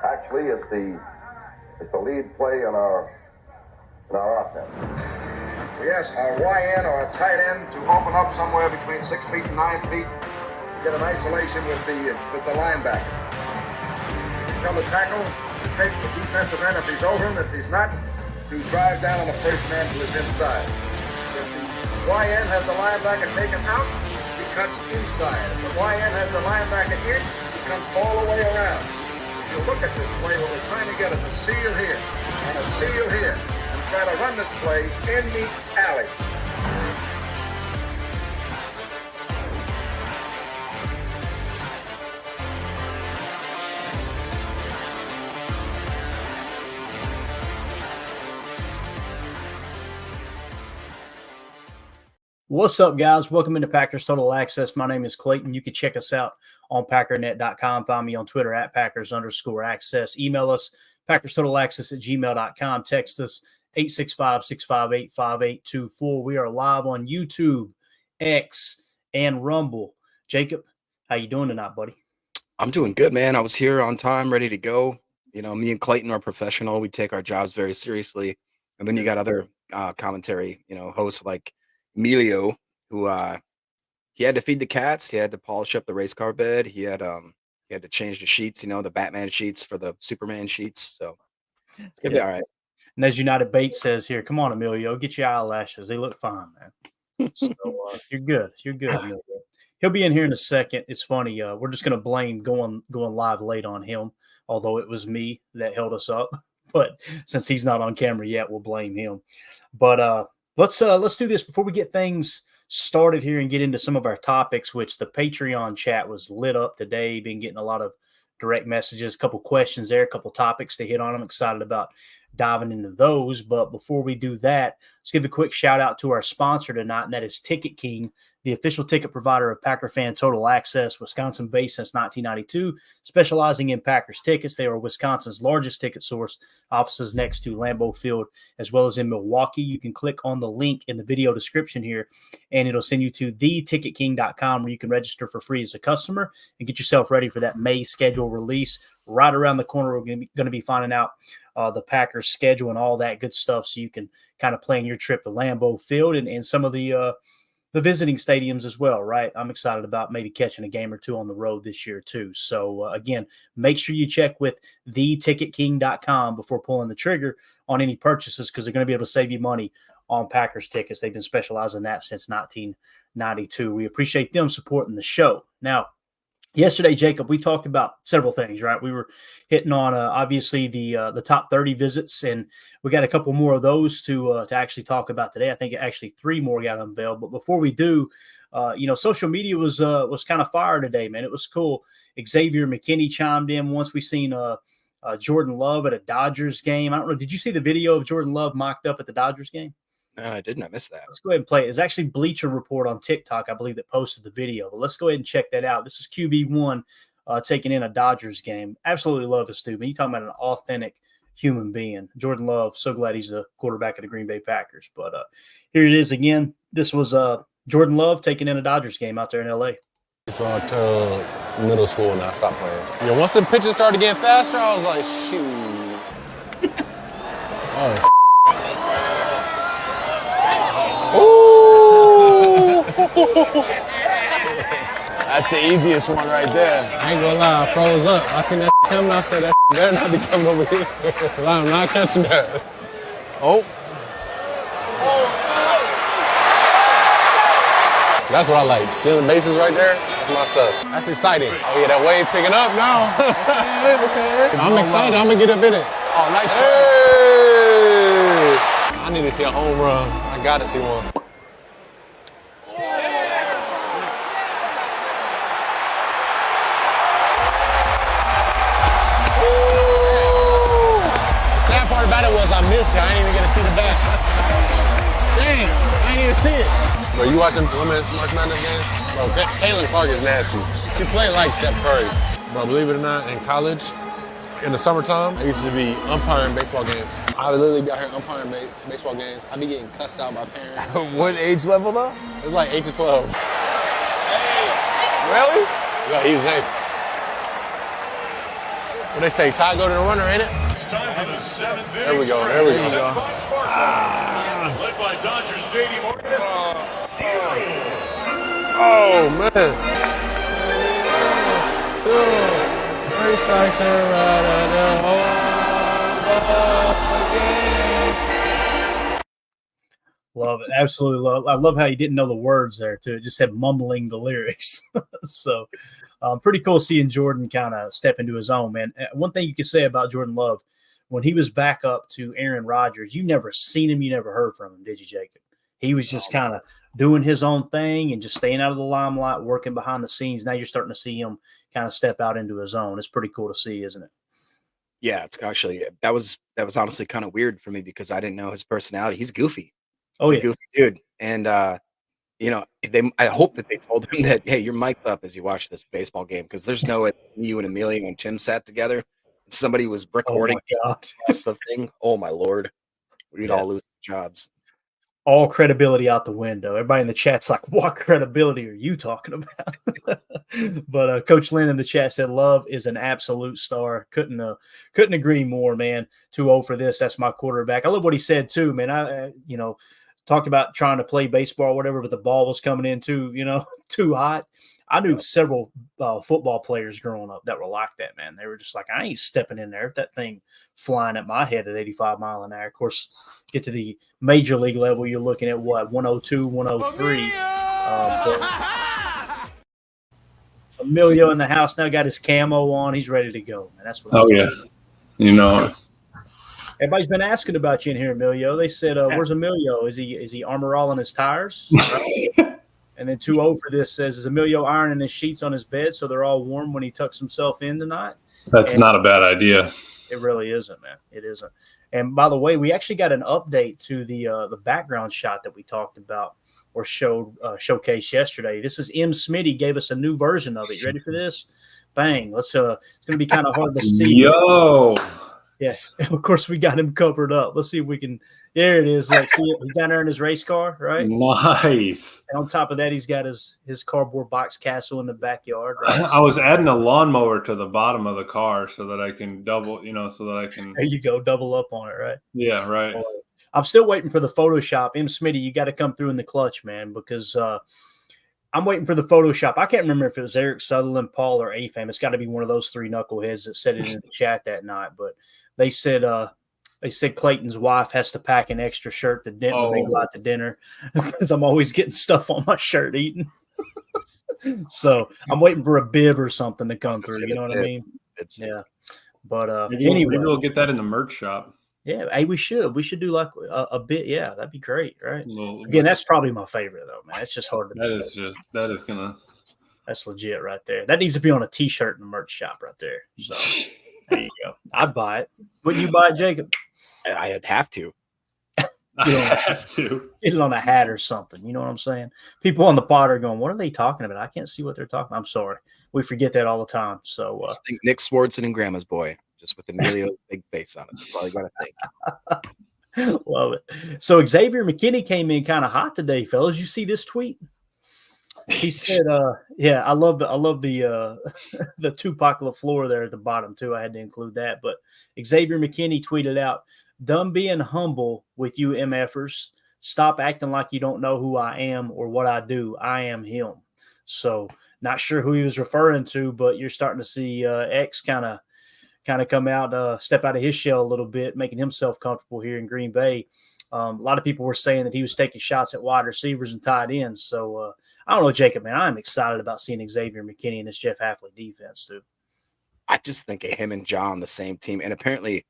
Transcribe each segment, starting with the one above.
Actually, it's the lead play in our offense. We ask our YN or a tight end to open up somewhere between 6 feet and 9 feet. Get an isolation with the linebacker. Tell the tackle to take the defensive end if he's over him. If he's not, to drive down on the first man to his inside. If the YN has the linebacker taken out, he cuts inside. If the YN has the linebacker in, he comes all the way around. If you look at this play, what we're trying to get is a seal here and a seal here, and try to run this play in the alley. What's up, guys? Welcome into Packers Total Access. My name is Clayton. You can check us out on Packernet.com. Find me on Twitter at Packers_access. Email us, PackersTotalAccess@gmail.com. Text us, 865-658-5824. We are live on YouTube, X, and Rumble. Jacob, how you doing tonight, buddy? I'm doing good, man. I was here on time, ready to go. You know, me and Clayton are professional. We take our jobs very seriously. And then you got other commentary, hosts like Emilio, who he had to feed the cats, he had to polish up the race car bed, he had to change the sheets, the Batman sheets for the Superman sheets. So it's gonna be all right. And as United Bates says here, come on, Emilio, get your eyelashes. They look fine, man. So you're good. You're good, Emilio. He'll be in here in a second. It's funny. We're just gonna blame going live late on him, although it was me that held us up. But since he's not on camera yet, we'll blame him. But let's do this before we get things started here and get into some of our topics, which the Patreon chat was lit up today. Been getting a lot of direct messages, a couple questions there, a couple topics to hit on. I'm excited about diving into those. But before we do that, let's give a quick shout out to our sponsor tonight, and that is Ticket King, the official ticket provider of Packer Fan Total Access, Wisconsin-based since 1992, specializing in Packers tickets. They are Wisconsin's largest ticket source, offices next to Lambeau Field, as well as in Milwaukee. You can click on the link in the video description here, and it'll send you to theticketking.com, where you can register for free as a customer and get yourself ready for that May schedule release. Right around the corner, we're going to be finding out the Packers schedule and all that good stuff, so you can kind of plan your trip to Lambeau Field and some of the visiting stadiums as well, right? I'm excited about maybe catching a game or two on the road this year too. So again, make sure you check with theticketking.com before pulling the trigger on any purchases, because they're going to be able to save you money on Packers tickets. They've been specializing in that since 1992. We appreciate them supporting the show. Now, yesterday, Jacob, we talked about several things, right? We were hitting on obviously the top 30 visits, and we got a couple more of those to actually talk about today. I think actually 3 more got unveiled. But before we do, social media was kind of fire today, man. It was cool. Xavier McKinney chimed in once. We seen Jordan Love at a Dodgers game. I don't know. Did you see the video of Jordan Love mocked up at the Dodgers game? No, I didn't. I missed that. Let's go ahead and play it. It's actually Bleacher Report on TikTok, I believe, that posted the video. But let's go ahead and check that out. This is QB1 taking in a Dodgers game. Absolutely love this dude, man. You're talking about an authentic human being. Jordan Love, so glad he's the quarterback of the Green Bay Packers. But here it is again. This was Jordan Love taking in a Dodgers game out there in L.A. So until middle school, and I stopped playing. Yeah, once the pitches started getting faster, I was like, shoot. Oh, ooh! That's the easiest one right there. I ain't gonna lie, I froze up. I seen that coming, I said that better not be coming over here. I'm not catching that. Oh. That's what I like. Stealing bases right there, that's my stuff. That's exciting. Oh yeah, that wave picking up now. Okay. I'm excited, I'm gonna get up in it. Oh, nice. Hey! I need to see a home run. I gotta see one. The sad part about it was I missed it. I didn't even get to see the bat. Damn, I didn't even see it. Bro, you watching women's March Madness games? Bro, Caitlin Clark is nasty. She played like Steph Curry. Bro, believe it or not, in college, in the summertime, I used to be umpiring baseball games. I would literally be out here umpiring baseball games. I'd be getting cussed out by parents. What age level though? It was like 8 to 12. Really? Yeah, he's safe. What they say, Ty go to the runner, ain't it? There we go. There we go. Led by Dodger Stadium organist. Oh, man. 2, 3 strikes and Love it. Absolutely love. I love how you didn't know the words there too. It just said mumbling the lyrics. So pretty cool seeing Jordan kind of step into his own, man. One thing you could say about Jordan Love, when he was back up to Aaron Rodgers, you never seen him, you never heard from him, did you, Jacob? He was just kind of doing his own thing and just staying out of the limelight, working behind the scenes. Now you're starting to see him kind of step out into his own. It's pretty cool to see, isn't it? Yeah, it's actually that was honestly kind of weird for me because I didn't know his personality. He's goofy. Oh, He's yeah. a goofy dude. And I hope that they told him that, hey, you're mic'd up as you watch this baseball game, because there's no way you and Emilio and Tim sat together and somebody was recording the thing. Oh my Lord. We'd all lose jobs. All credibility out the window. Everybody in the chat's like, what credibility are you talking about? But Coach Lynn in the chat said Love is an absolute star. Couldn't agree more, man. 2-0 for this. That's my quarterback. I love what he said too, man. I talked about trying to play baseball or whatever, but the ball was coming in too hot. I knew several football players growing up that were like that, man. They were just like, I ain't stepping in there. If that thing flying at my head at 85 mile an hour. Of course, get to the major league level, you're looking at what, 102, 103. Emilio in the house now got his camo on. He's ready to go, man. That's what. Everybody's been asking about you in here, Emilio. They said, "Where's Emilio? Is he armor all in his tires?" And then 2-0 for this says, "Is Emilio ironing his sheets on his bed so they're all warm when he tucks himself in tonight?" That's not a bad idea. It really isn't, man. It isn't. And by the way, we actually got an update to the background shot that we talked about or showcased yesterday. This is M. Smitty gave us a new version of it. You ready for this? Bang! Let's. It's going to be kind of hard to see. Yo. Yeah, of course we got him covered up. Let's see if we can. There it is. Like, see, he's down there in his race car, right? Nice. And on top of that, he's got his cardboard box castle in the backyard. Right? I was adding a lawnmower to the bottom of the car so that I can double, so that I can. There you go, double up on it, right? Yeah, right. I'm still waiting for the Photoshop. M. Smitty, you got to come through in the clutch, man, because I'm waiting for the Photoshop. I can't remember if it was Eric Sutherland, Paul, or A-Fam. It's got to be one of those three knuckleheads that said it in the chat that night. But they said Clayton's wife has to pack an extra shirt when they go out to dinner because I'm always getting stuff on my shirt eating. So I'm waiting for a bib or something to come through. You know what I mean? Yeah. But maybe we'll get that in the merch shop. Yeah, hey, we should do like a bit. Yeah, that'd be great, right? Again, that's probably my favorite though, man. It's just hard to. That's legit right there. That needs to be on a T-shirt in the merch shop right there. So there you go. I'd buy it. Wouldn't you buy it, Jacob? I'd have to. I have to get it on a hat or something. You know what I'm saying? People on the pod are going, "What are they talking about? I can't see what they're talking about." I'm sorry, we forget that all the time. So think Nick Swartzen and Grandma's Boy. Just with Emilio's big face on it. That's all you got to think. Love it. So Xavier McKinney came in kind of hot today, fellas. You see this tweet? He said, I love the the Tupac LaFleur there at the bottom too. I had to include that. But Xavier McKinney tweeted out, "Done being humble with you MFers. Stop acting like you don't know who I am or what I do. I am him." So not sure who he was referring to, but you're starting to see X kind of come out, step out of his shell a little bit, making himself comfortable here in Green Bay. A lot of people were saying that he was taking shots at wide receivers and tight ends. So I don't know, Jacob, man, I'm excited about seeing Xavier McKinney in this Jeff Hafley defense too. I just think of him and John on the same team. And apparently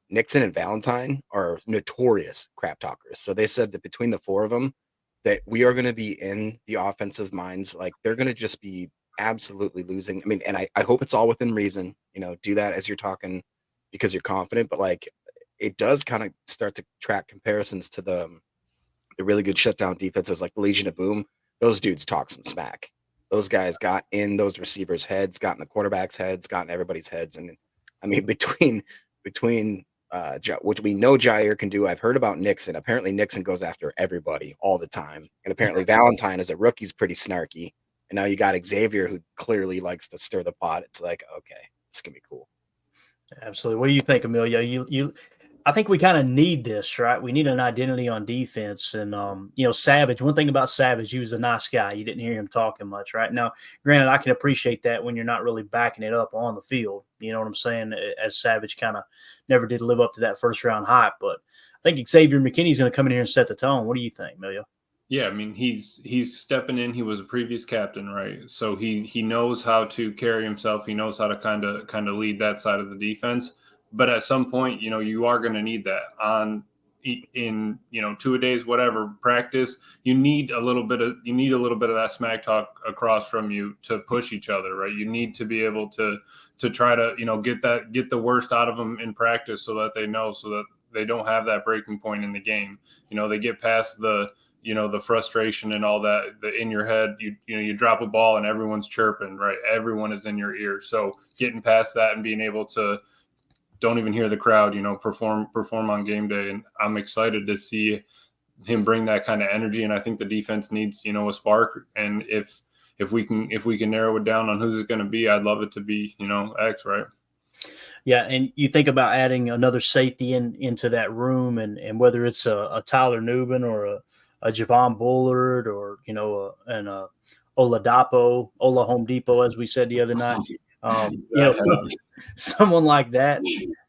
Nixon and Valentine are notorious crap talkers. So they said that between the four of them, that we are going to be in the offensive minds. Like they're going to just be absolutely losing. I mean, and I hope it's all within reason, do that as you're talking because you're confident, but like it does kind of start to track comparisons to the really good shutdown defenses like the Legion of Boom. Those dudes talk some smack. Those guys got in those receivers' heads, got in the quarterback's heads, got in everybody's heads. And I mean, between which we know Jair can do. I've heard about Nixon. Apparently Nixon goes after everybody all the time. And apparently Valentine as a rookie is pretty snarky. And now you got Xavier, who clearly likes to stir the pot. It's like, okay, this can be cool. Absolutely. What do you think, Emilio? I think we kind of need this, right? We need an identity on defense. And, Savage, one thing about Savage, he was a nice guy. You didn't hear him talking much, right? Now, granted, I can appreciate that when you're not really backing it up on the field. You know what I'm saying? As Savage kind of never did live up to that first round hype. But I think Xavier McKinney's going to come in here and set the tone. What do you think, Emilio? Yeah, I mean he's stepping in. He was a previous captain, right? So he knows how to carry himself. He knows how to kind of lead that side of the defense. But at some point, you are going to need that in 2 days, whatever practice. You need a little bit of that smack talk across from you to push each other, right? You need to be able to try to get the worst out of them in practice so that they don't have that breaking point in the game. They get past the frustration and all that in your head. You drop a ball and everyone's chirping, right? Everyone is in your ear. So getting past that and being able to don't even hear the crowd, perform on game day. And I'm excited to see him bring that kind of energy. And I think the defense needs, a spark. And if we can narrow it down on who's it going to be, I'd love it to be, X, right? Yeah, and you think about adding another safety into that room, and whether it's a Tyler Nubin or a Javon Bullard or an Ola Home Depot, as we said the other night, someone like that.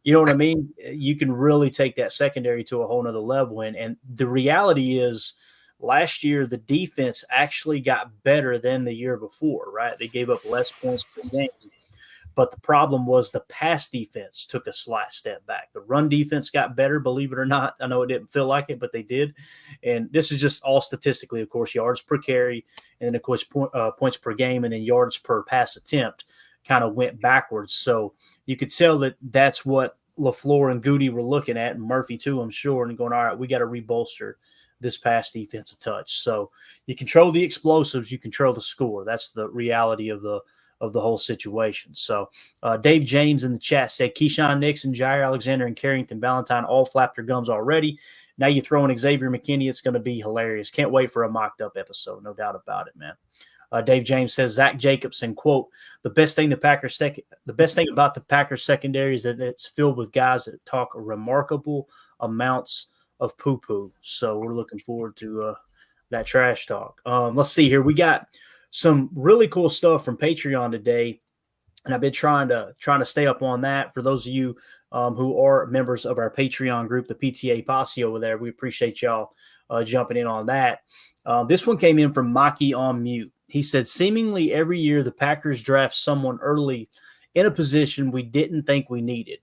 You know what I mean? You can really take that secondary to a whole nother level. And the reality is, last year the defense actually got better than the year before, right? They gave up less points per game. But the problem was the pass defense took a slight step back. The run defense got better, believe it or not. I know it didn't feel like it, but they did. And this is just all statistically, of course, yards per carry, and then, of course, points per game, and then yards per pass attempt kind of went backwards. So you could tell that that's what LaFleur and Goody were looking at, and Murphy too, I'm sure, and going, all right, we got to rebolster this pass defensive touch. So you control the explosives, you control the score. That's the reality of the whole situation. So Dave James in the chat said Keyshawn Nixon, Jair Alexander, and Carrington Valentine all flapped their gums already. Now you throw in Xavier McKinney, it's going to be hilarious. Can't wait for a mocked up episode, no doubt about it, man. Dave James says Zach Jacobson, quote, the best thing about the Packers secondary is that it's filled with guys that talk remarkable amounts of poo-poo. So we're looking forward to that trash talk. Let's see here. We got some really cool stuff from Patreon today, and I've been trying to stay up on that. For those of you who are members of our Patreon group, the PTA Posse over there, we appreciate y'all jumping in on that. This one came in from Maki on mute. He said, seemingly every year the Packers draft someone early in a position we didn't think we needed.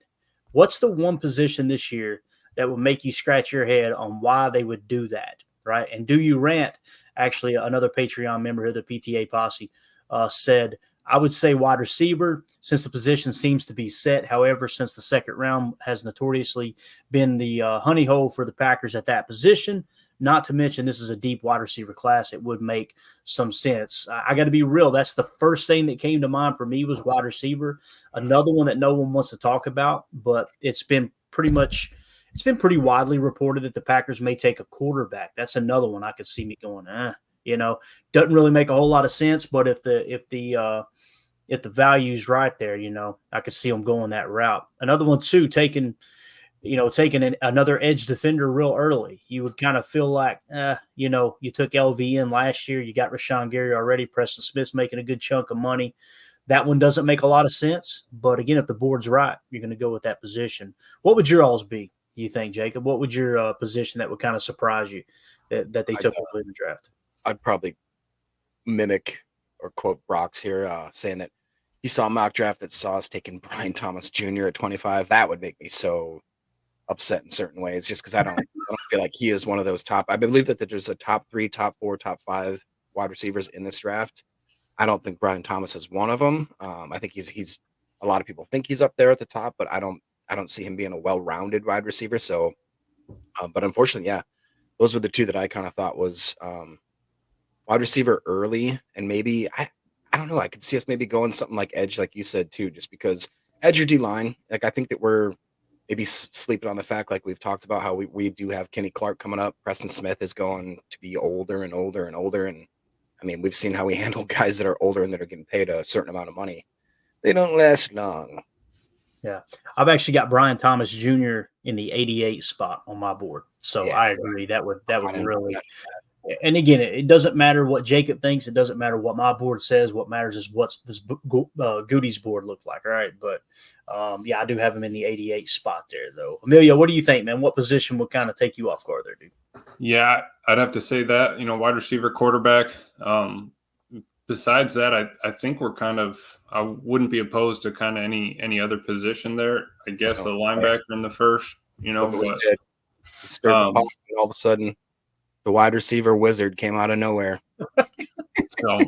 What's the one position this year that would make you scratch your head on why they would do that, right? And do you rant? Actually, another Patreon member of the PTA Posse said, I would say wide receiver, since the position seems to be set. However, since the second round has notoriously been the honey hole for the Packers at that position, not to mention this is a deep wide receiver class, it would make some sense. I got to be real. That's the first thing that came to mind for me was wide receiver. Another one that no one wants to talk about, but it's been pretty widely reported that the Packers may take a quarterback. That's another one I could see me going, doesn't really make a whole lot of sense. But if the value's right there, I could see them going that route. Another one too, taking another edge defender real early. You would kind of feel like, you took LV in last year. You got Rashawn Gary already. Preston Smith's making a good chunk of money. That one doesn't make a lot of sense. But again, if the board's right, you're going to go with that position. What would your alls be, you think, Jacob? What would your position that would kind of surprise you that they took early in the draft? I'd probably mimic or quote Brock's here, saying that he saw a mock draft that saw us taking Brian Thomas Jr. at 25. That would make me so upset in certain ways, just because I don't feel like he is one of those top. I believe that there's a top 3, top 4, top 5 wide receivers in this draft. I don't think Brian Thomas is one of them. I think he's a lot of people think he's up there at the top, but I don't see him being a well-rounded wide receiver. So, but unfortunately, yeah, those were the two that I kind of thought was wide receiver early, and maybe I don't know. I could see us maybe going something like edge, like you said too, just because edge or D line. Like I think that we're maybe sleeping on the fact, like we've talked about how we do have Kenny Clark coming up. Preston Smith is going to be older and older and older. And I mean, we've seen how we handle guys that are older and that are getting paid a certain amount of money. They don't last long. Yeah. I've actually got Brian Thomas Jr. in the 88 spot on my board. So Yeah, I agree. That would really – and again, it doesn't matter what Jacob thinks. It doesn't matter what my board says. What matters is what's this Goody's board look like. All right. But, yeah, I do have him in the 88 spot there, though. Emilio, what do you think, man? What position would kind of take you off guard there, dude? Yeah, I'd have to say that, wide receiver, quarterback. Besides that, I think we're I wouldn't be opposed to kind of any other position there. I guess a linebacker in the first, Look what we but did. Stirred the pot, and all of a sudden the wide receiver wizard came out of nowhere. so,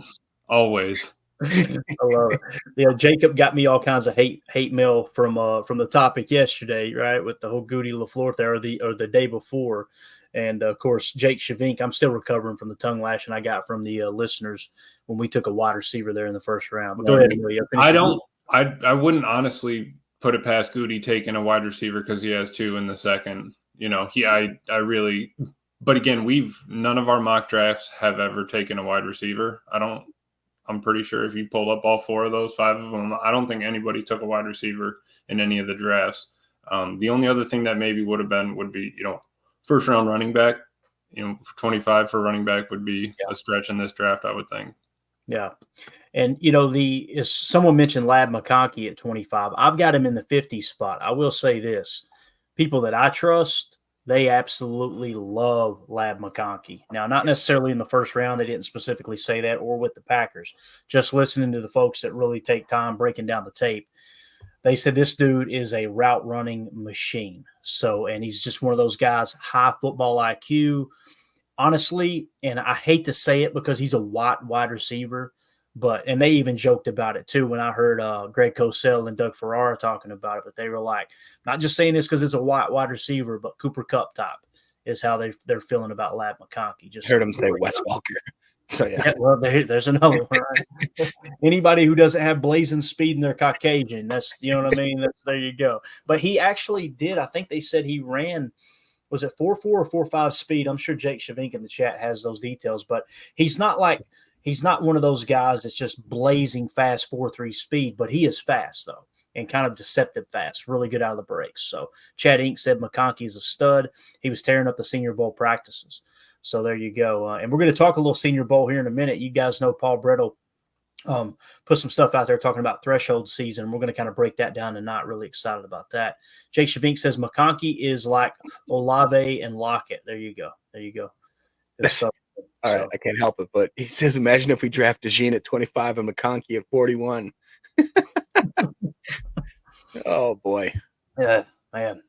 always. I love it. Yeah, Jacob got me all kinds of hate mail from the topic yesterday, right? With the whole Goody LaFleur there, or the day before. And of course, Jake Shavink, I'm still recovering from the tongue lashing I got from the listeners when we took a wide receiver there in the first round. But go ahead, Emilio. I wouldn't honestly put it past Goody taking a wide receiver because he has two in the second. But again, none of our mock drafts have ever taken a wide receiver. I'm pretty sure if you pull up all four of those, five of them, I don't think anybody took a wide receiver in any of the drafts. The only other thing that maybe would be, first round running back, 25 for running back would be a stretch in this draft, I would think. Yeah. And, someone mentioned Lab McConkey at 25. I've got him in the 50 spot. I will say this. People that I trust, they absolutely love Lab McConkey. Now, not necessarily in the first round. They didn't specifically say that, or with the Packers. Just listening to the folks that really take time breaking down the tape. They said this dude is a route running machine. So, and he's just one of those guys, high football IQ. Honestly, and I hate to say it because he's a wide receiver, and they even joked about it too when I heard Greg Cosell and Doug Ferrara talking about it. But they were like, not just saying this because it's a wide receiver, but Cooper Kupp type is how they're feeling about Lab McConkey. Just heard him say Wes Walker. So yeah, well, there's another one. Right? Anybody who doesn't have blazing speed and they're Caucasian, that's what I mean. There you go. But he actually did. I think they said he ran. Was it 4.4 or 4.5 speed? I'm sure Jake Shavink in the chat has those details. But he's not one of those guys that's just blazing fast 4.3 speed. But he is fast though, and kind of deceptive fast. Really good out of the brakes. So Chad Inc. said McConkey is a stud. He was tearing up the Senior Bowl practices. So there you go. And we're going to talk a little Senior Bowl here in a minute. You guys know Paul Bretto put some stuff out there talking about threshold season. We're going to kind of break that down and not really excited about that. Jake Shavink says McConkey is like Olave and Lockett. There you go. All right, I can't help it, but he says, imagine if we draft DeJean at 25 and McConkey at 41. Oh, boy. Yeah, man.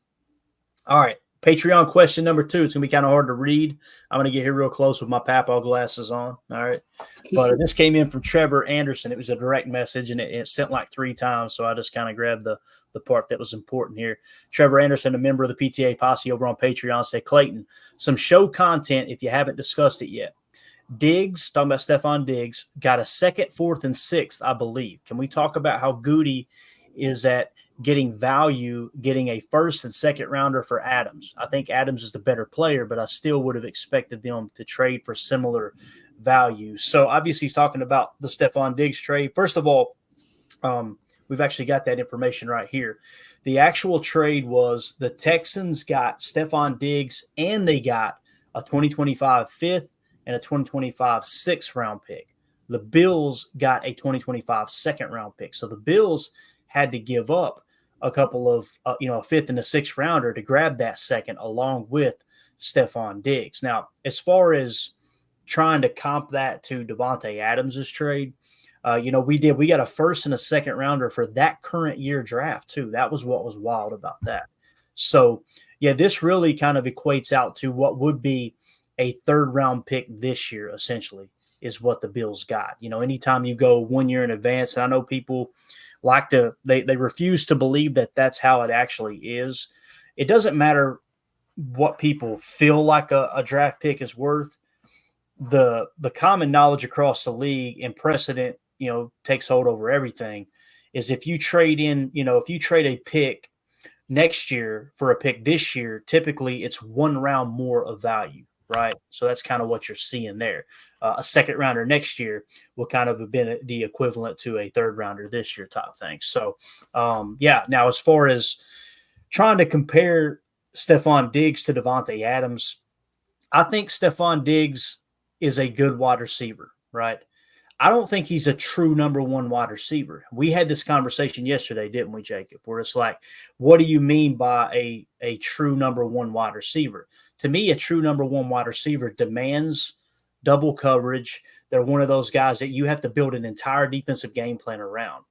All right. Patreon question number 2. It's going to be kind of hard to read. I'm going to get here real close with my Papaw glasses on. All right. But this came in from Trevor Anderson. It was a direct message, and it sent like 3 times. So I just kind of grabbed the part that was important here. Trevor Anderson, a member of the PTA Posse over on Patreon, said, Clayton, some show content if you haven't discussed it yet. Diggs, talking about Stefon Diggs, got a 2nd, 4th, and 6th, I believe. Can we talk about how Goody is at getting value, getting a 1st and 2nd rounder for Adams? I think Adams is the better player, but I still would have expected them to trade for similar value. So obviously he's talking about the Stefon Diggs trade. First of all, we've actually got that information right here. The actual trade was the Texans got Stefon Diggs and they got a 2025 5th and a 2025 6th round pick. The Bills got a 2025 2nd round pick. So the Bills had to give up a couple of, a 5th and a 6th rounder to grab that 2nd along with Stefon Diggs. Now, as far as trying to comp that to Devontae Adams' trade, we got a 1st and a 2nd rounder for that current year draft too. That was what was wild about that. So yeah, this really kind of equates out to what would be a 3rd round pick this year, essentially, is what the Bills got. Anytime you go 1 year in advance, and I know people they refuse to believe that that's how it actually is. It doesn't matter what people feel like a draft pick is worth. The common knowledge across the league and precedent, takes hold over everything, is if you trade a pick next year for a pick this year, typically it's 1 round more of value. right? So that's kind of what you're seeing there. A second rounder next year will kind of have been the equivalent to a third rounder this year type thing. So, yeah. Now, as far as trying to compare Stefon Diggs to Devontae Adams, I think Stefon Diggs is a good wide receiver, right? I don't think he's a true number one wide receiver. We had this conversation yesterday, didn't we, Jacob? Where it's like, what do you mean by a true number one wide receiver? To me, a true number one wide receiver demands double coverage. They're one of those guys that you have to build an entire defensive game plan around.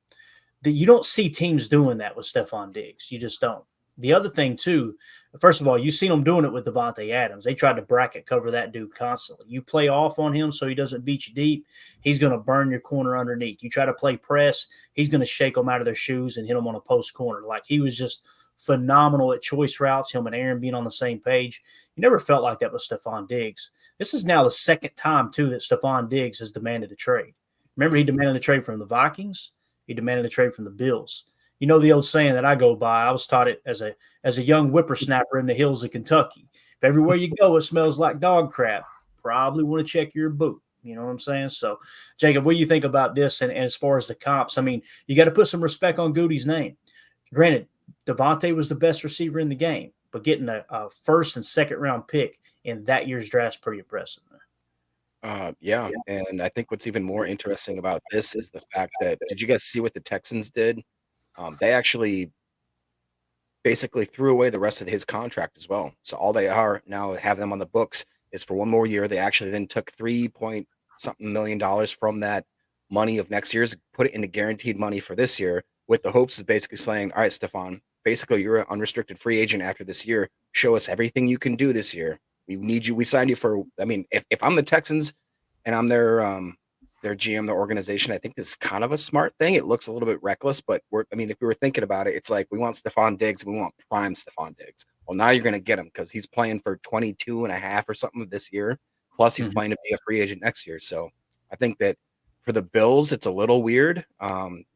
You don't see teams doing that with Stefon Diggs. You just don't. The other thing, too, first of all, you've seen them doing it with Devontae Adams. They tried to bracket cover that dude constantly. You play off on him so he doesn't beat you deep, he's going to burn your corner underneath. You try to play press, he's going to shake them out of their shoes and hit them on a post corner. Like, he was just phenomenal at choice routes, him and Aaron being on the same page. You never felt like that with Stefon Diggs. This is now the second time, too, that Stefon Diggs has demanded a trade. Remember, he demanded a trade from the Vikings. He demanded a trade from the Bills. You know the old saying that I go by. I was taught it as a young whippersnapper in the hills of Kentucky. If everywhere you go it smells like dog crap, probably want to check your boot. You know what I'm saying? So, Jacob, what do you think about this? And as far as the comps, I mean, you got to put some respect on Goody's name. Granted, Devontae was the best receiver in the game, but getting a first and second round pick in that year's draft is pretty impressive. Yeah, and I think what's even more interesting about this is the fact that, did you guys see what the Texans did? They actually basically threw away the rest of his contract as well. So all they are now have them on the books is for one more year. They actually then took $3-point-something million from that money of next year's, put it into guaranteed money for this year, with the hopes of basically saying, all right, Stefon, basically you're an unrestricted free agent after this year. Show us everything you can do this year. We need you. We signed you for, I mean, if I'm the Texans and I'm their GM, their organization, I think this is kind of a smart thing. It looks a little bit reckless, but if we were thinking about it, it's like, we want Stefon Diggs, we want prime Stefon Diggs. Well, now you're going to get him because he's playing for 22 and a half or something this year. Plus he's playing to be a free agent next year. So I think that for the Bills, it's a little weird.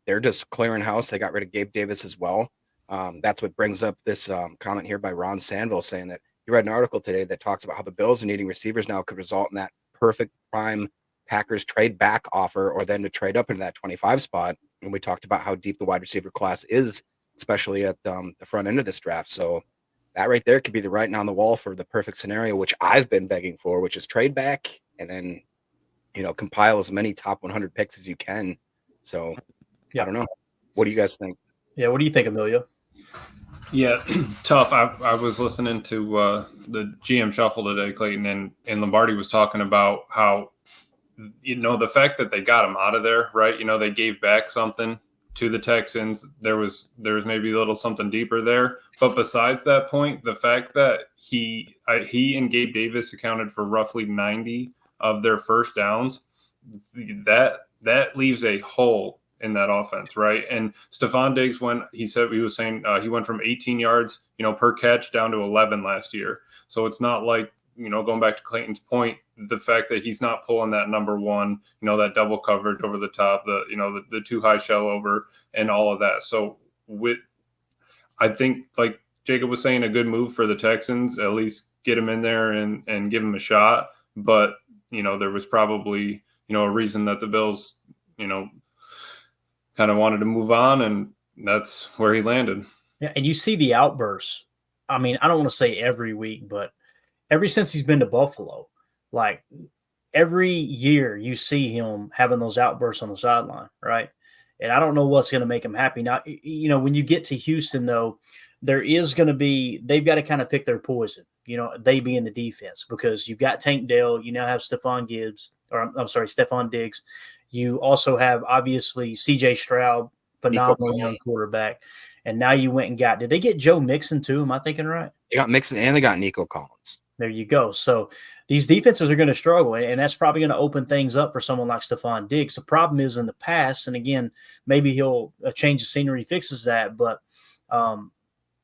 They're just clearing house. They got rid of Gabe Davis as well. That's what brings up this comment here by Ron Sandville saying that he read an article today that talks about how the Bills are needing receivers now could result in that perfect prime Packers trade back offer, or then to trade up into that 25 spot. And we talked about how deep the wide receiver class is, especially at the front end of this draft. So that right there could be the writing on the wall for the perfect scenario, which I've been begging for, which is trade back and then, compile as many top 100 picks as you can. So yeah. I don't know. What do you guys think? Yeah. What do you think, Emilio? Yeah, tough. I was listening to the GM Shuffle today, Clayton, and Lombardi was talking about how, the fact that they got him out of there, right? They gave back something to the Texans. There was maybe a little something deeper there. But besides that point, the fact that he and Gabe Davis accounted for roughly 90 of their first downs, that leaves a hole in that offense, right? And Stefon Diggs, he went from 18 yards, per catch down to 11 last year. So it's not like, going back to Clayton's point, the fact that he's not pulling that number one, that double coverage over the top, the too high shell over and all of that. So I think, like Jacob was saying, a good move for the Texans, at least get him in there and give him a shot. But, there was probably, a reason that the Bills, kind of wanted to move on, and that's where he landed. Yeah, and you see the outbursts. I mean, I don't want to say every week, but ever since he's been to Buffalo, like every year you see him having those outbursts on the sideline, right? And I don't know what's going to make him happy. Now, when you get to Houston, though, they've got to kind of pick their poison, they be in the defense, because you've got Tank Dell. You now have Stefon Diggs. You also have, obviously, C.J. Stroud, phenomenal young quarterback. And now you went and did they get Joe Mixon too? Am I thinking right? They got Mixon and they got Nico Collins. There you go. So these defenses are going to struggle, and that's probably going to open things up for someone like Stefon Diggs. The problem is in the past, and again, maybe he'll change the scenery, fixes that. But,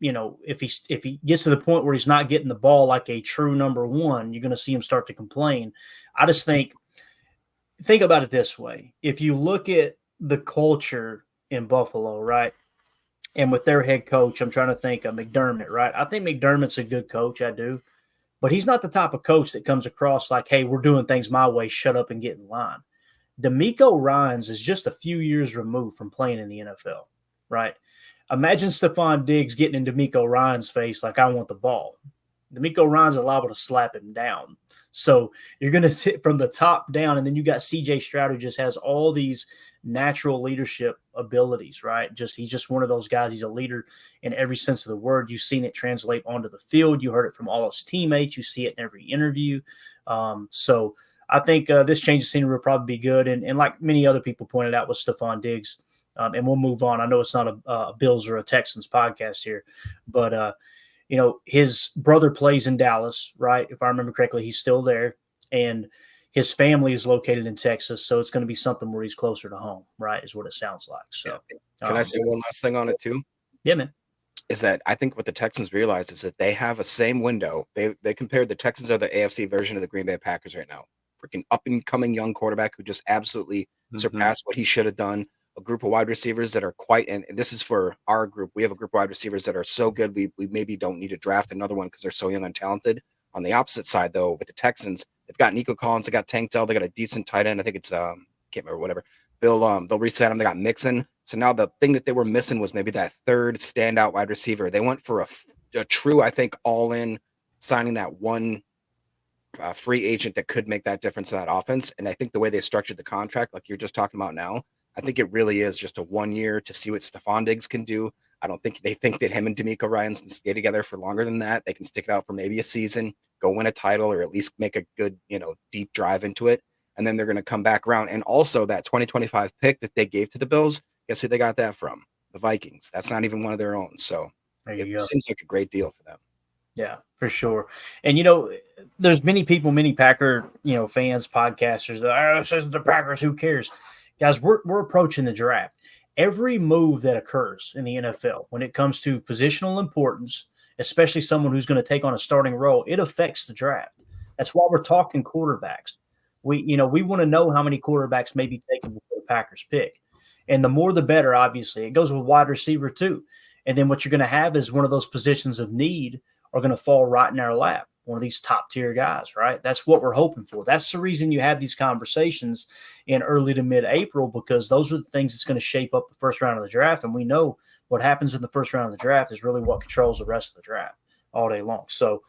if he gets to the point where he's not getting the ball like a true number one, you're going to see him start to complain. I just think about it this way. If you look at the culture in Buffalo, right, and with their head coach, I'm trying to think of McDermott, right? I think McDermott's a good coach. I do. but he's not the type of coach that comes across like, hey, we're doing things my way, shut up and get in line. D'Amico Ryans is just a few years removed from playing in the NFL, right? Imagine Stefon Diggs getting in D'Amico Ryans' face like, I want the ball. D'Amico Ryans is liable to slap him down. So you're going to sit from the top down, and then you got CJ Stroud, who just has all these natural leadership abilities, right? He's just one of those guys. He's a leader in every sense of the word. You've seen it translate onto the field. You heard it from all his teammates. You see it in every interview. So I think this change of scenery will probably be good. And like many other people pointed out with Stefon Diggs, and we'll move on. I know it's not a Bills or a Texans podcast here, but his brother plays in Dallas, right? If I remember correctly, he's still there. And his family is located in Texas. So it's going to be something where he's closer to home, right? Is what it sounds like. So can I say one last thing on it too? Yeah, man. Is that I think what the Texans realize is that they have a same window. They compared the Texans are the AFC version of the Green Bay Packers right now. Freaking up and coming young quarterback who just absolutely surpassed what he should have done. A group of wide receivers that are and this is for our group. We have a group of wide receivers that are so good we maybe don't need to draft another one because they're so young and talented. On the opposite side, though, with the Texans, they've got Nico Collins, they got Tank Dell, they got a decent tight end. I think it's can't remember, whatever. They'll reset him. They got Mixon. So now the thing that they were missing was maybe that third standout wide receiver. They went for a true, I think, all-in signing that one free agent that could make that difference in that offense. And I think the way they structured the contract, like you're just talking about now, I think it really is just a 1 year to see what Stefon Diggs can do. I don't think they think that him and D'Amico Ryans can stay together for longer than that. They can stick it out for maybe a season, go win a title, or at least make a good, deep drive into it. And then they're going to come back around. And also that 2025 pick that they gave to the Bills, guess who they got that from? The Vikings. That's not even one of their own. So it seems like a great deal for them. Yeah, for sure. And, there's many people, many Packer, fans, podcasters, this isn't the Packers, who cares? Guys, we're approaching the draft. Every move that occurs in the NFL, when it comes to positional importance, especially someone who's going to take on a starting role, it affects the draft. That's why we're talking quarterbacks. We want to know how many quarterbacks may be taken before the Packers pick. And the more the better, obviously. It goes with wide receiver too. And then what you're going to have is one of those positions of need are going to fall right in our lap. One of these top tier guys, right? That's what we're hoping for. That's the reason you have these conversations in early to mid-April, because those are the things that's going to shape up the first round of the draft. And we know what happens in the first round of the draft is really what controls the rest of the draft all day long. So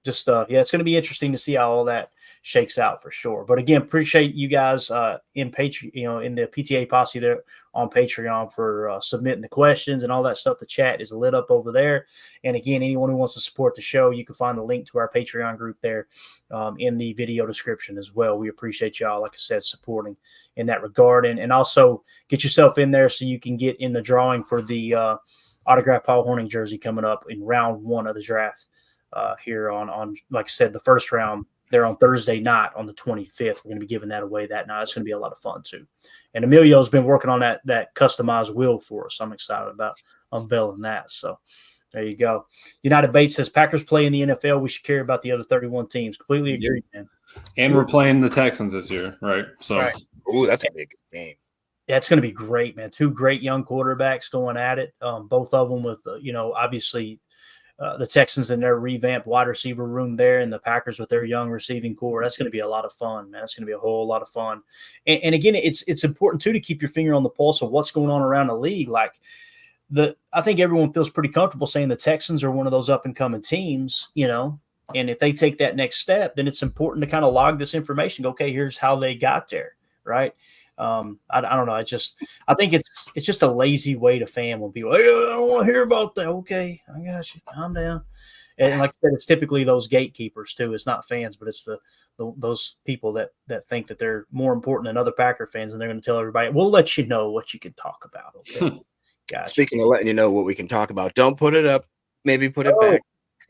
it's going to be interesting to see how all that shakes out for sure. But again, appreciate you guys in Patreon, in the PTA posse there on Patreon for submitting the questions and all that stuff. The chat is lit up over there. And again, anyone who wants to support the show, you can find the link to our Patreon group there in the video description as well. We appreciate y'all, like I said, supporting in that regard. And also get yourself in there so you can get in the drawing for the autographed Paul Hornung jersey coming up in round 1 of the draft here on like I said, the first round there on Thursday night on the 25th. We're going to be giving that away that night. It's going to be a lot of fun too. And Emilio's been working on that customized wheel for us. I'm excited about unveiling that. So there you go. United Bates says Packers play in the NFL. We should care about the other 31 teams. Completely agree, man. And we're playing the Texans this year, right? So, right. Ooh, that's a big game. Yeah, it's going to be great, man. 2 great young quarterbacks going at it. Both of them with, obviously the Texans in their revamped wide receiver room there, and the Packers with their young receiving core. That's going to be a lot of fun, man. It's going to be a whole lot of fun. And again, it's important too to keep your finger on the pulse of what's going on around the league. Like I think everyone feels pretty comfortable saying the Texans are one of those up and coming teams, and if they take that next step, then it's important to kind of log this information. Go, okay, here's how they got there, right? I don't know. I think it's just a lazy way to fan when people, hey, I don't want to hear about that. Okay, I got you. Calm down. And like I said, it's typically those gatekeepers too. It's not fans, but it's those people that think that they're more important than other Packer fans, and they're going to tell everybody, we'll let you know what you can talk about. Okay. Gotcha. Speaking of letting you know what we can talk about, don't put it up. Maybe put it back.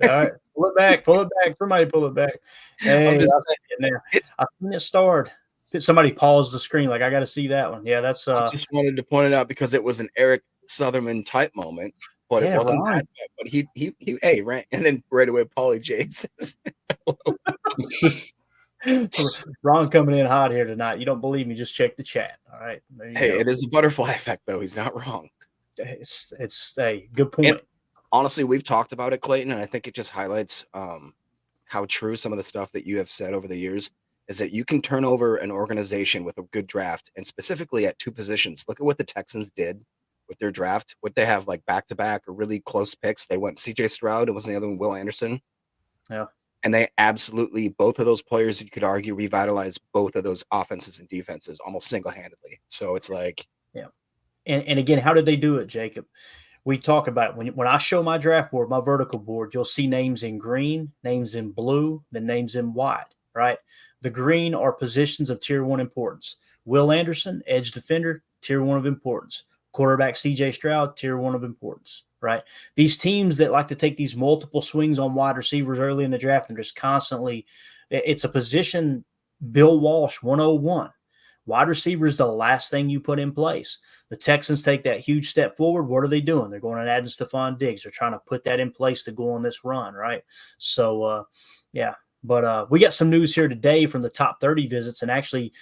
All right, pull it back. Somebody pull it back. Hey, I've seen it starred. Somebody paused the screen. Like, I got to see that one. Yeah, that's. I just wanted to point it out because it was an Eric Sutherman type moment, but it wasn't that bad. But he ran, and then right away, Paulie J says, Ron coming in hot here tonight. You don't believe me? Just check the chat. All right. Hey, it is a butterfly effect, though. He's not wrong. It's a good point. And honestly, we've talked about it, Clayton, and I think it just highlights how true some of the stuff that you have said over the years is that you can turn over an organization with a good draft, and specifically at 2 positions. Look at what the Texans did with their draft. What they have like back-to-back or really close picks. They went C.J. Stroud. It wasn't the other one, Will Anderson. Yeah. And they absolutely, both of those players, you could argue, revitalized both of those offenses and defenses almost single-handedly. So it's like, yeah. And again, how did they do it, Jacob? We talk about it. When I show my draft board, my vertical board, you'll see names in green, names in blue, then names in white, right? The green are positions of tier 1 importance. Will Anderson, edge defender, tier 1 of importance. Quarterback CJ Stroud, tier 1 of importance, right? These teams that like to take these multiple swings on wide receivers early in the draft and just constantly, it's a position, Bill Walsh 101. Wide receiver is the last thing you put in place. The Texans take that huge step forward. What are they doing? They're going and adding Stefon Diggs. They're trying to put that in place to go on this run, right? So, yeah. But we got some news here today from the top 30 visits. And actually,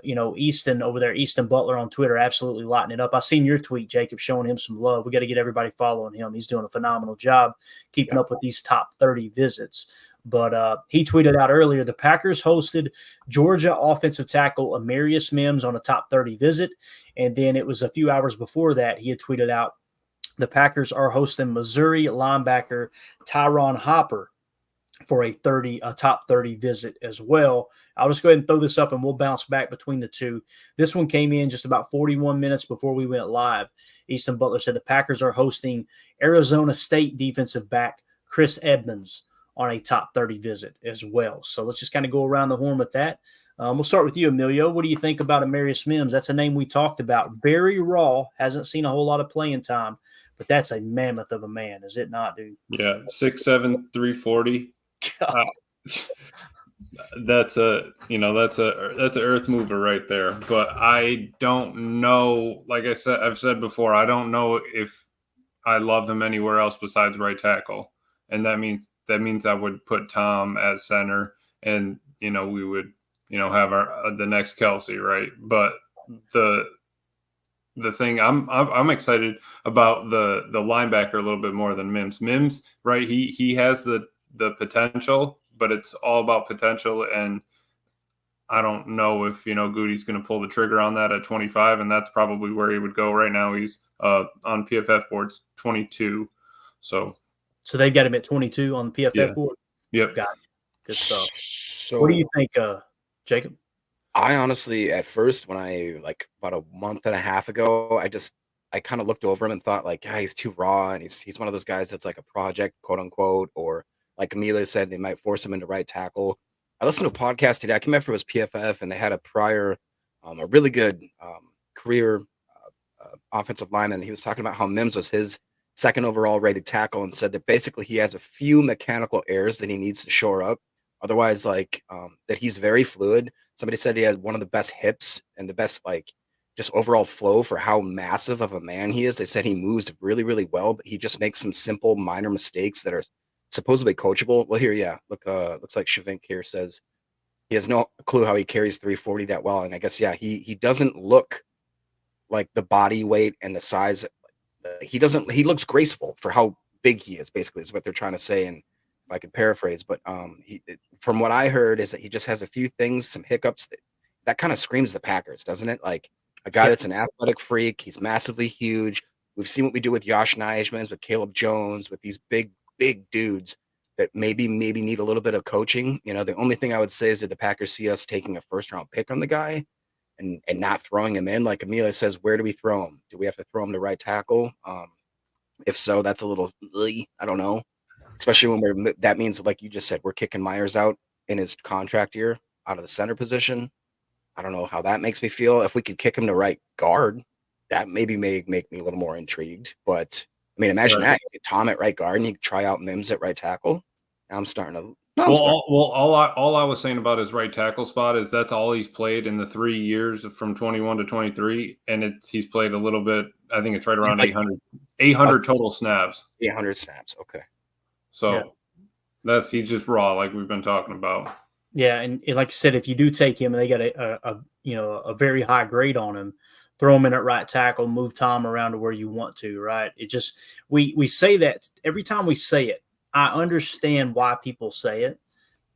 Easton over there, Easton Butler on Twitter, absolutely lighting it up. I seen your tweet, Jacob, showing him some love. We got to get everybody following him. He's doing a phenomenal job keeping up with these top 30 visits. But he tweeted out earlier, the Packers hosted Georgia offensive tackle Amarius Mims on a top 30 visit. And then it was a few hours before that, he had tweeted out, the Packers are hosting Missouri linebacker Tyron Hopper for a top 30 visit as well. I'll just go ahead and throw this up and we'll bounce back between the two. This one came in just about 41 minutes before we went live. Easton Butler said the Packers are hosting Arizona State defensive back Chris Edmonds on a top 30 visit as well. So let's just kind of go around the horn with that. We'll start with you, Emilio. What do you think about Amarius Mims? That's a name we talked about. Very raw, hasn't seen a whole lot of playing time, but that's a mammoth of a man, is it not, dude? Yeah, 6'7", 340. That's a earth mover right there. But I don't know. Like I've said before, I don't know if I love him anywhere else besides right tackle, and that means I would put Tom as center, and we would have our the next Kelsey, right? But the thing I'm excited about the linebacker a little bit more than Mims. Mims, right? He has the potential, but it's all about potential, and I don't know if Goody's going to pull the trigger on that at 25, and that's probably where he would go right now. He's on PFF boards 22, so they got him at 22 on the PFF board. Yep, got it. Good stuff. So what do you think, Jacob? I honestly, at first, when about a month and a half ago, I kind of looked over him and thought he's too raw, and he's one of those guys that's like a project, quote unquote, or like Amelia said, they might force him into right tackle. I listened to a podcast today. I came after it was PFF, and they had a prior, a really good career offensive lineman. He was talking about how Mims was his second overall rated tackle, and said that basically he has a few mechanical errors that he needs to shore up. Otherwise, that he's very fluid. Somebody said he had one of the best hips and the best just overall flow for how massive of a man he is. They said he moves really, really well, but he just makes some simple minor mistakes that are supposedly coachable. Well, here, looks like Shavink here says he has no clue how he carries 340 that well. And I guess, he doesn't look like the body weight and the size. He looks graceful for how big he is, basically, is what they're trying to say. And if I could paraphrase, but from what I heard is that he just has a few things, some hiccups that kind of screams the Packers, doesn't it? Like a guy that's an athletic freak. He's massively huge. We've seen what we do with Josh Nijmans, with Caleb Jones, with these big dudes that maybe need a little bit of coaching. The only thing I would say is that the Packers see us taking a first round pick on the guy and not throwing him in. Like Amelia says, where do we throw him? Do we have to throw him to right tackle? If so, that's a little, I don't know. Especially when that means, like you just said, we're kicking Myers out in his contract year out of the center position. I don't know how that makes me feel. If we could kick him to right guard, that maybe may make me a little more intrigued. But I mean, imagine that. You get Tom at right guard and you try out Mims at right tackle. Now I'm starting to. All I was saying about his right tackle spot is that's all he's played in the 3 years from 21 to 23, and he's played a little bit. I think it's right around 800 total snaps. 800 snaps. Okay. So he's just raw, like we've been talking about. Yeah, and like I said, if you do take him and they got a very high grade on him, throw him in at right tackle, move Tom around to where you want to, right? It just we say that every time we say it. I understand why people say it,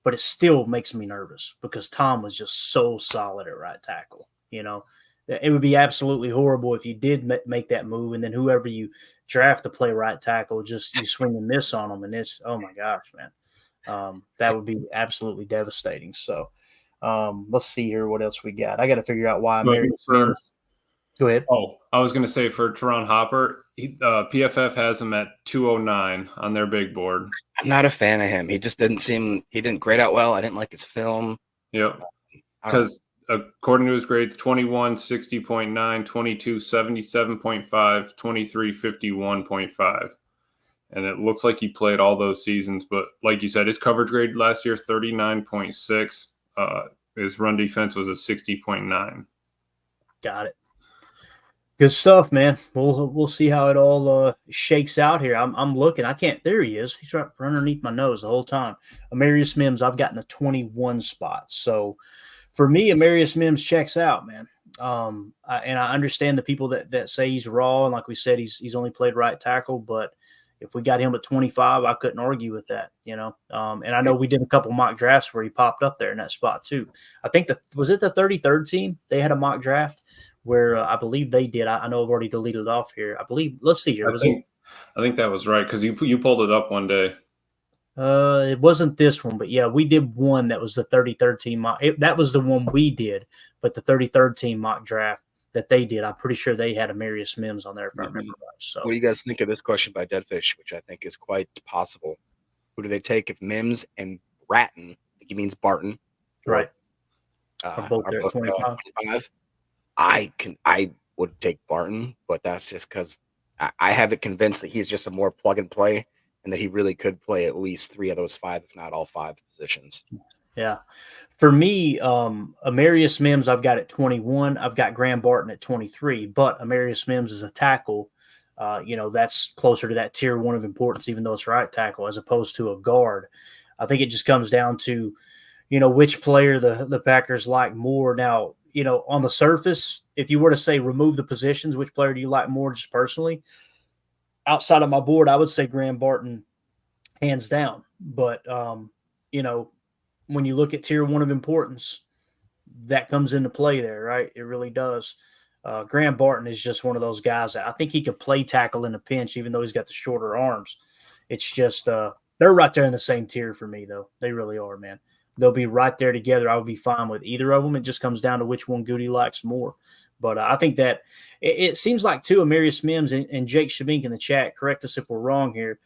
but it still makes me nervous because Tom was just so solid at right tackle. It would be absolutely horrible if you did make that move, and then whoever you draft to play right tackle, just you swing and miss on them, and it's, oh my gosh, man, that would be absolutely devastating. So let's see here what else we got. I got to figure out why Marius Mims. Go ahead. Oh, I was going to say for Teron Hopper, PFF has him at 209 on their big board. I'm not a fan of him. He just he didn't grade out well. I didn't like his film. Yep. Because according to his grades, 21, 60.9, 22, 77.5, 23, 51.5. And it looks like he played all those seasons. But like you said, his coverage grade last year, 39.6. His run defense was a 60.9. Got it. Good stuff, man. We'll see how it all shakes out here. I'm looking. I can't. There he is. He's right underneath my nose the whole time. Amarius Mims, I've gotten a 21 spot. So for me, Amarius Mims checks out, man. And I understand the people that say he's raw, and like we said, he's only played right tackle. But if we got him at 25, I couldn't argue with that, And I know we did a couple mock drafts where he popped up there in that spot too. I think was it the 33rd team? They had a mock draft where I believe they did. I know I've already deleted it off here. I believe. Let's see here. I think that was right because you pulled it up one day. It wasn't this one, but yeah, we did one that was the 33rd team mock. That was the one we did, but the 33rd team mock draft that they did, I'm pretty sure they had Amarius Mims on there if I remember right. So, what do you guys think of this question by Deadfish, which I think is quite possible? Who do they take if Mims and Bratton? I think he means Barton, right? Are both there at 25. I would take Barton, but that's just because I have it convinced that he's just a more plug and play, and that he really could play at least 3 of those 5, if not all 5 positions. Yeah. For me, Amarius Mims, I've got at 21. I've got Graham Barton at 23, but Amarius Mims is a tackle. That's closer to that tier 1 of importance, even though it's right tackle, as opposed to a guard. I think it just comes down to, which player the Packers like more. Now, on the surface, if you were to say remove the positions, which player do you like more just personally? Outside of my board, I would say Graham Barton, hands down. But, when you look at tier 1 of importance, that comes into play there, right? It really does. Graham Barton is just one of those guys that I think he could play tackle in a pinch, even though he's got the shorter arms. It's just they're right there in the same tier for me, though. They really are, man. They'll be right there together. I would be fine with either of them. It just comes down to which one Goody likes more. But I think that it seems like, too, Amarius Mims and Jake Shavink in the chat, correct us if we're wrong here,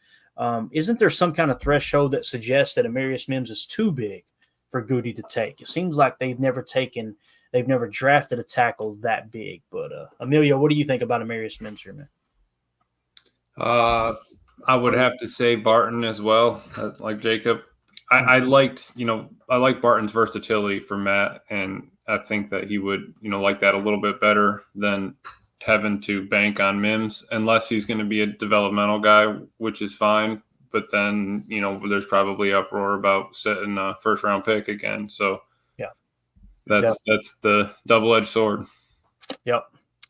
isn't there some kind of threshold that suggests that Amarius Mims is too big for Goody to take? It seems like they've never drafted a tackle that big. But, Emilio, what do you think about Amarius Mims here, man? I would have to say Barton as well, like Jacob. I liked Barton's versatility for Matt, and I think that he would, like that a little bit better than having to bank on Mims, unless he's going to be a developmental guy, which is fine. But then, there's probably uproar about setting a first-round pick again. So, yeah, that's the double-edged sword. Yep.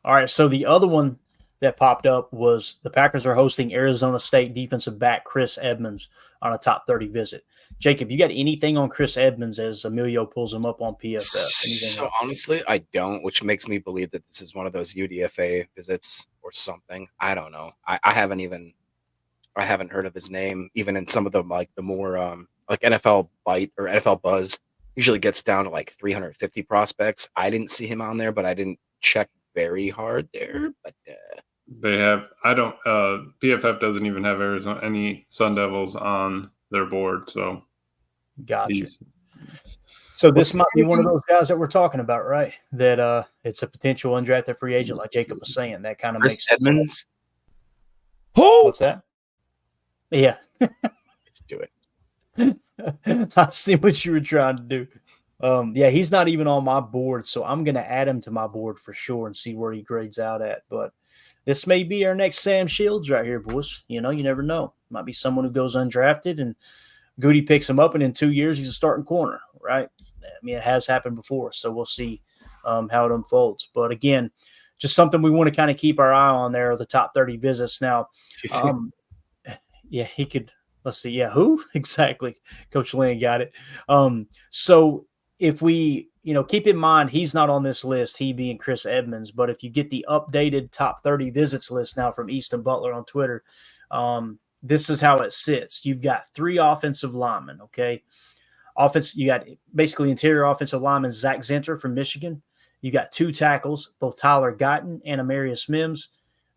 All right, so the other one that popped up was the Packers are hosting Arizona State defensive back Chris Edmonds on a top 30 visit. Jacob, you got anything on Chris Edmonds as Emilio pulls him up on PFF? So honestly, I don't, which makes me believe that this is one of those UDFA visits or something. I don't know. I haven't heard of his name, even in some of the more like NFL Byte or NFL Buzz usually gets down to like 350 prospects. I didn't see him on there, but I didn't check very hard there. But they have. I don't. PFF doesn't even have any Sun Devils on their board. So, gotcha. So this might be one of those guys that we're talking about, right? That it's a potential undrafted free agent, like Jacob was saying. That kind of Chris makes Edmonds. Who? What's that? Yeah. Let's do it. I see what you were trying to do. Yeah, he's not even on my board, so I'm going to add him to my board for sure and see where he grades out at. But this may be our next Sam Shields right here, boys. You never know. Might be someone who goes undrafted and Goody picks him up, and in 2 years he's a starting corner, right? I mean, it has happened before, so we'll see how it unfolds. But again, just something we want to kind of keep our eye on there, the top 30 visits. Now, yeah, he could Let's see. Yeah, who exactly? Coach Lynn got it. So if we, keep in mind he's not on this list, he being Chris Edmonds. But if you get the updated top 30 visits list now from Easton Butler on Twitter, this is how it sits. You've got 3 offensive linemen. Okay, you got basically interior offensive lineman Zach Zenter from Michigan. You got 2 tackles, both Tyler Guyton and Amarius Mims.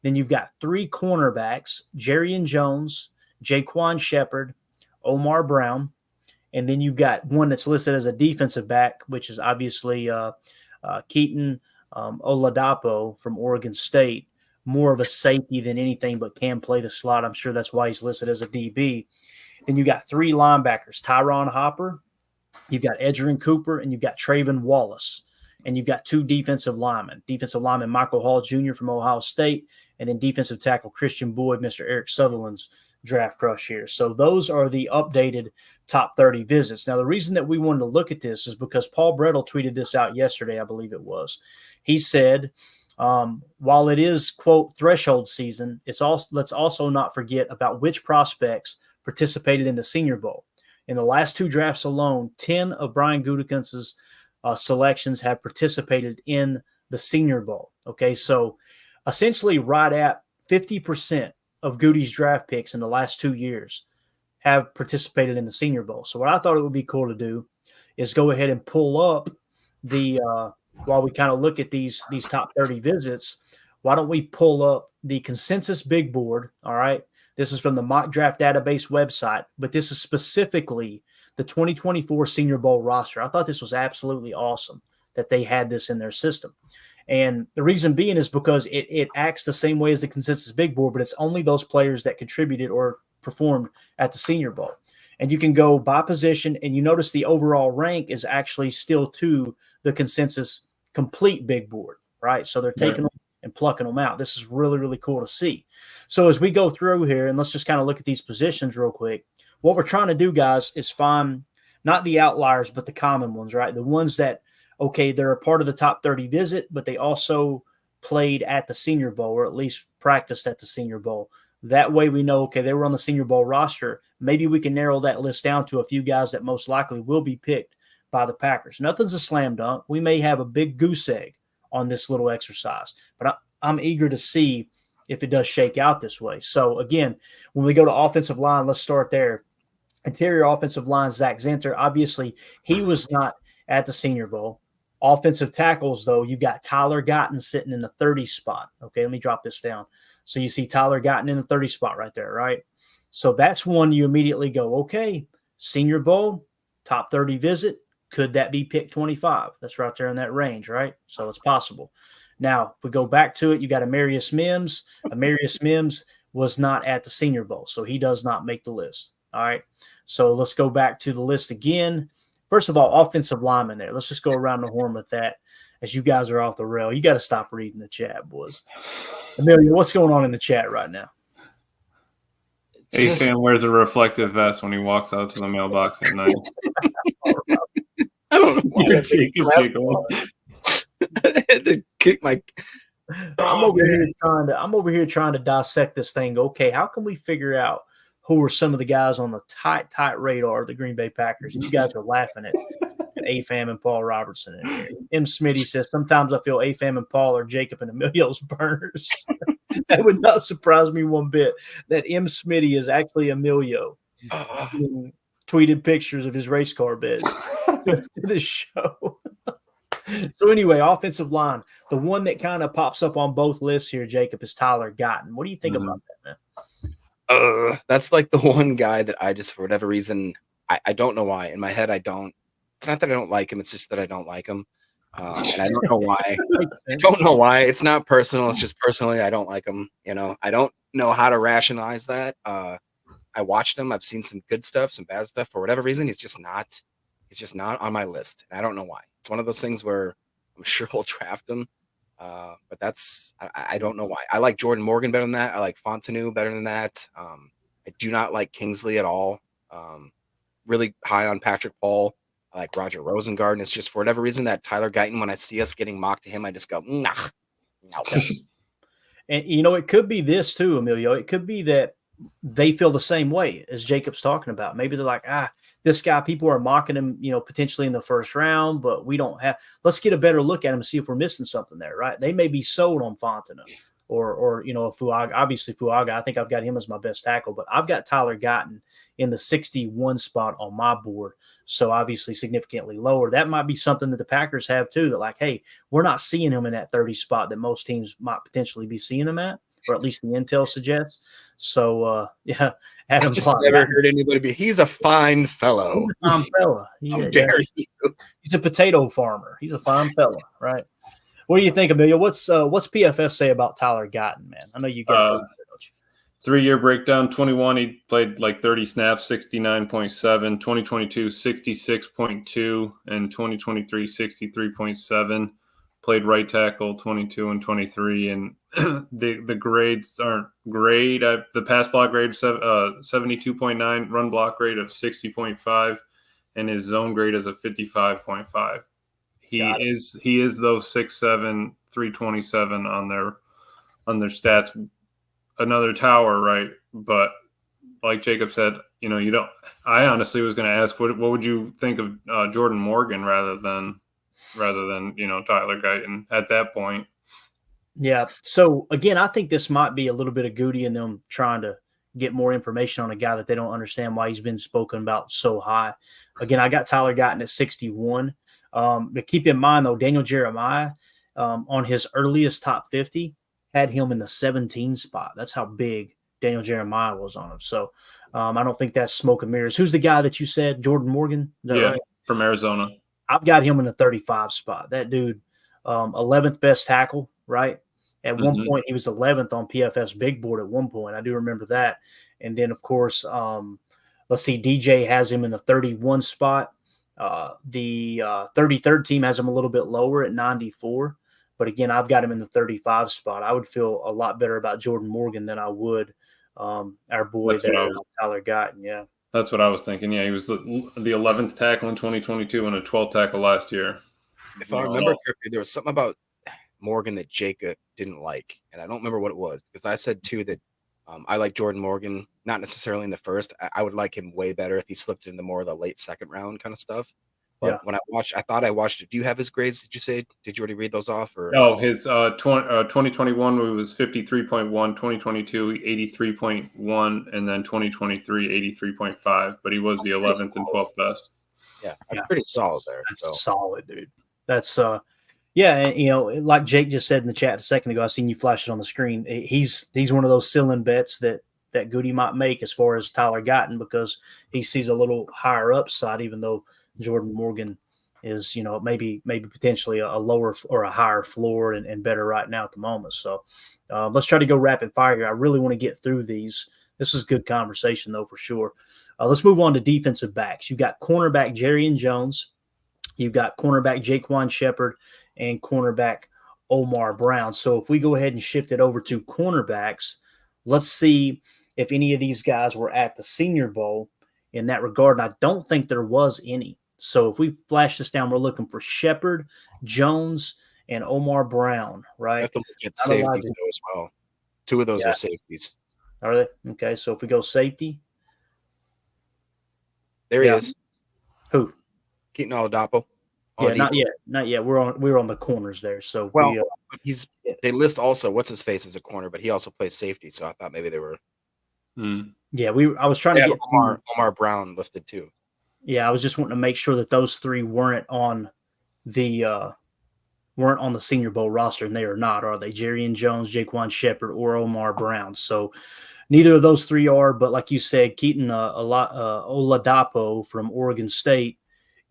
Then you've got 3 cornerbacks, Jerrion Jones, Jaquan Shepard, Omar Brown, and then you've got one that's listed as a defensive back, which is obviously Keaton Oladapo from Oregon State, more of a safety than anything, but can play the slot. I'm sure that's why he's listed as a DB. Then you got 3 linebackers, Tyron Hopper, you've got Edgerrin Cooper, and you've got Traven Wallace. And you've got 2 defensive linemen Michael Hall Jr. from Ohio State, and then defensive tackle Christian Boyd, Mr. Eric Sutherland's draft crush here. So those are the updated top 30 visits. Now, the reason that we wanted to look at this is because Paul Brettel tweeted this out yesterday, I believe it was. He said, while it is, quote, threshold season, let's also not forget about which prospects participated in the Senior Bowl. In the last 2 drafts alone, 10 of Brian Gutekunst's selections have participated in the Senior Bowl. Okay, so essentially right at 50% of Goody's draft picks in the last 2 years have participated in the Senior Bowl. So what I thought it would be cool to do is go ahead and pull up the while we kind of look at these top 30 visits, why don't we pull up the consensus big board, all right? This is from the mock draft database website, but this is specifically the 2024 Senior Bowl roster. I thought this was absolutely awesome that they had this in their system. And the reason being is because it acts the same way as the consensus big board, but it's only those players that contributed or performed at the Senior Bowl. And you can go by position, and you notice the overall rank is actually still to the consensus complete big board, right? So they're taking them and plucking them out. This is really, really cool to see. So as we go through here, and let's just kind of look at these positions real quick, what we're trying to do, guys, is find not the outliers, but the common ones, right? The ones that, okay, they're a part of the top 30 visit, but they also played at the Senior Bowl, or at least practiced at the Senior Bowl. That way we know, okay, they were on the Senior Bowl roster. Maybe we can narrow that list down to a few guys that most likely will be picked by the Packers. Nothing's a slam dunk. We may have a big goose egg on this little exercise, but I'm eager to see if it does shake out this way. So, again, when we go to offensive line, let's start there. Interior offensive line, Zach Zenter. Obviously, he was not at the Senior Bowl. Offensive tackles, though, you've got Tyler Guyton sitting in the 30 spot. Okay, let me drop this down. So you see Tyler Guyton in the 30 spot right there, right? So that's one you immediately go, okay, Senior Bowl, top 30 visit. Could that be pick 25? That's right there in that range, right? So it's possible. Now, if we go back to it, you got Amarius Mims. Amarius Mims was not at the Senior Bowl, so he does not make the list. All right, so let's go back to the list again. First of all, offensive lineman there. Let's just go around the horn with that as you guys are off the rail. You got to stop reading the chat, boys. Amelia, what's going on in the chat right now? A-Fan wears a reflective vest when he walks out to the mailbox at night. I don't know why. I had to kick my. I'm over here trying to dissect this thing. Okay, how can we figure out who are some of the guys on the tight radar of the Green Bay Packers? And you guys are laughing at AFAM and Paul Robertson in here. M. Smitty says, sometimes I feel AFAM and Paul are Jacob and Emilio's burners. That would not surprise me one bit that M. Smitty is actually Emilio. Tweeted pictures of his race car bed to the show. So anyway, offensive line, the one that kind of pops up on both lists here, Jacob, is Tyler Guyton. What do you think about that, man? That's like the one guy that I just, for whatever reason, I don't know why. In my head, I don't. It's not that I don't like him. It's just that I don't like him. And I don't know why. I don't know why. It's not personal. It's just personally, I don't like him. You know, I don't know how to rationalize that. I watched him. I've seen some good stuff, some bad stuff. For whatever reason, he's just not on my list. And I don't know why. It's one of those things where I'm sure we'll draft him. But I don't know why. I like Jordan Morgan better than that. I like Fontenot better than that. I do not like Kingsley at all. Really high on Patrick Paul. I like Roger Rosengarten. It's just for whatever reason that Tyler Guyton, when I see us getting mocked to him, I just go, nah. No. And, it could be this too, Emilio. It could be that they feel the same way as Jacob's talking about. Maybe they're like, this guy, people are mocking him, potentially in the first round, but we don't have. Let's get a better look at him and see if we're missing something there, right? They may be sold on Fontenot or Fuaga. Obviously, Fuaga, I think I've got him as my best tackle, but I've got Tyler Guyton in the 61 spot on my board, so obviously significantly lower. That might be something that the Packers have too, that like, hey, we're not seeing him in that 30 spot that most teams might potentially be seeing him at, or at least the intel suggests. So, yeah, Adam. I've just never heard anybody be. He's a fine fellow. He's a fine fella. How dare you? He's a potato farmer. He's a fine fella, right? What do you think, Amelia? What's PFF say about Tyler Guyton, man? I know you got 3-year breakdown. 21, he played like 30 snaps, 69.7. 2022, 66.2, and 2023, 63.7. Played right tackle 22 and 23, and the grades aren't great. The pass block grade 72.9, run block grade of 60.5, and his zone grade is a 55.5. He is those 6'7", 327 on their stats. Another tower, right? But like Jacob said, you don't. I honestly was going to ask, what would you think of Jordan Morgan rather than Tyler Guyton at that point? Yeah. So again, I think this might be a little bit of Goody and them trying to get more information on a guy that they don't understand why he's been spoken about so high. Again, I got Tyler Guyton at 61. But keep in mind though, Daniel Jeremiah on his earliest top 50 had him in the 17 spot. That's how big Daniel Jeremiah was on him. So I don't think that's smoke and mirrors. Who's the guy that you said, Jordan Morgan? Is that right? From Arizona. I've got him in the 35 spot. That dude, 11th best tackle, right? At one point, he was 11th on PFF's big board at one point. I do remember that. And then, of course, let's see, DJ has him in the 31 spot. The 33rd team has him a little bit lower at 94. But again, I've got him in the 35 spot. I would feel a lot better about Jordan Morgan than I would our boy there, Tyler Guyton. Yeah. That's what I was thinking. Yeah, he was the 11th tackle in 2022 and a 12th tackle last year. If I remember correctly, there was something about Morgan that Jacob didn't like, and I don't remember what it was, because I said too that I like Jordan Morgan, not necessarily in the first. I would like him way better if he slipped into more of the late second round kind of stuff. But when I thought I watched it. Do you have his grades? Did you already read those off? Or no, his 2021 was 53.1, 2022 83.1, and then 2023 83.5. But he was the 11th and 12th best. Yeah, that's pretty solid there. That's solid, dude. That's yeah, and like Jake just said in the chat a second ago, I seen you flash it on the screen. He's one of those ceiling bets that Goody might make as far as Tyler Guyton, because he sees a little higher upside, even though Jordan Morgan is, maybe potentially a lower or a higher floor and better right now at the moment. So let's try to go rapid fire here. I really want to get through these. This is good conversation, though, for sure. Let's move on to defensive backs. You've got cornerback Jerrion Jones. You've got cornerback Jaquan Shepard and cornerback Omar Brown. So if we go ahead and shift it over to cornerbacks, let's see if any of these guys were at the Senior Bowl in that regard. And I don't think there was any. So if we flash this down, we're looking for Shepard, Jones, and Omar Brown, right? You have to look at safeties though as well. Two of those are safeties. Are they? Okay, so if we go safety. There he is. Who? Keaton Oladapo. Yeah, not yet. We're on the corners there. So they list also what's his face as a corner, but he also plays safety. So I thought maybe they were. Yeah, I was trying to get Omar Brown listed too. Yeah, I was just wanting to make sure that those three weren't on the Senior Bowl roster, and they are not, are they? Jerrion Jones, Jaquan Shepard, or Omar Brown. So neither of those three are. But like you said, Keaton Oladapo from Oregon State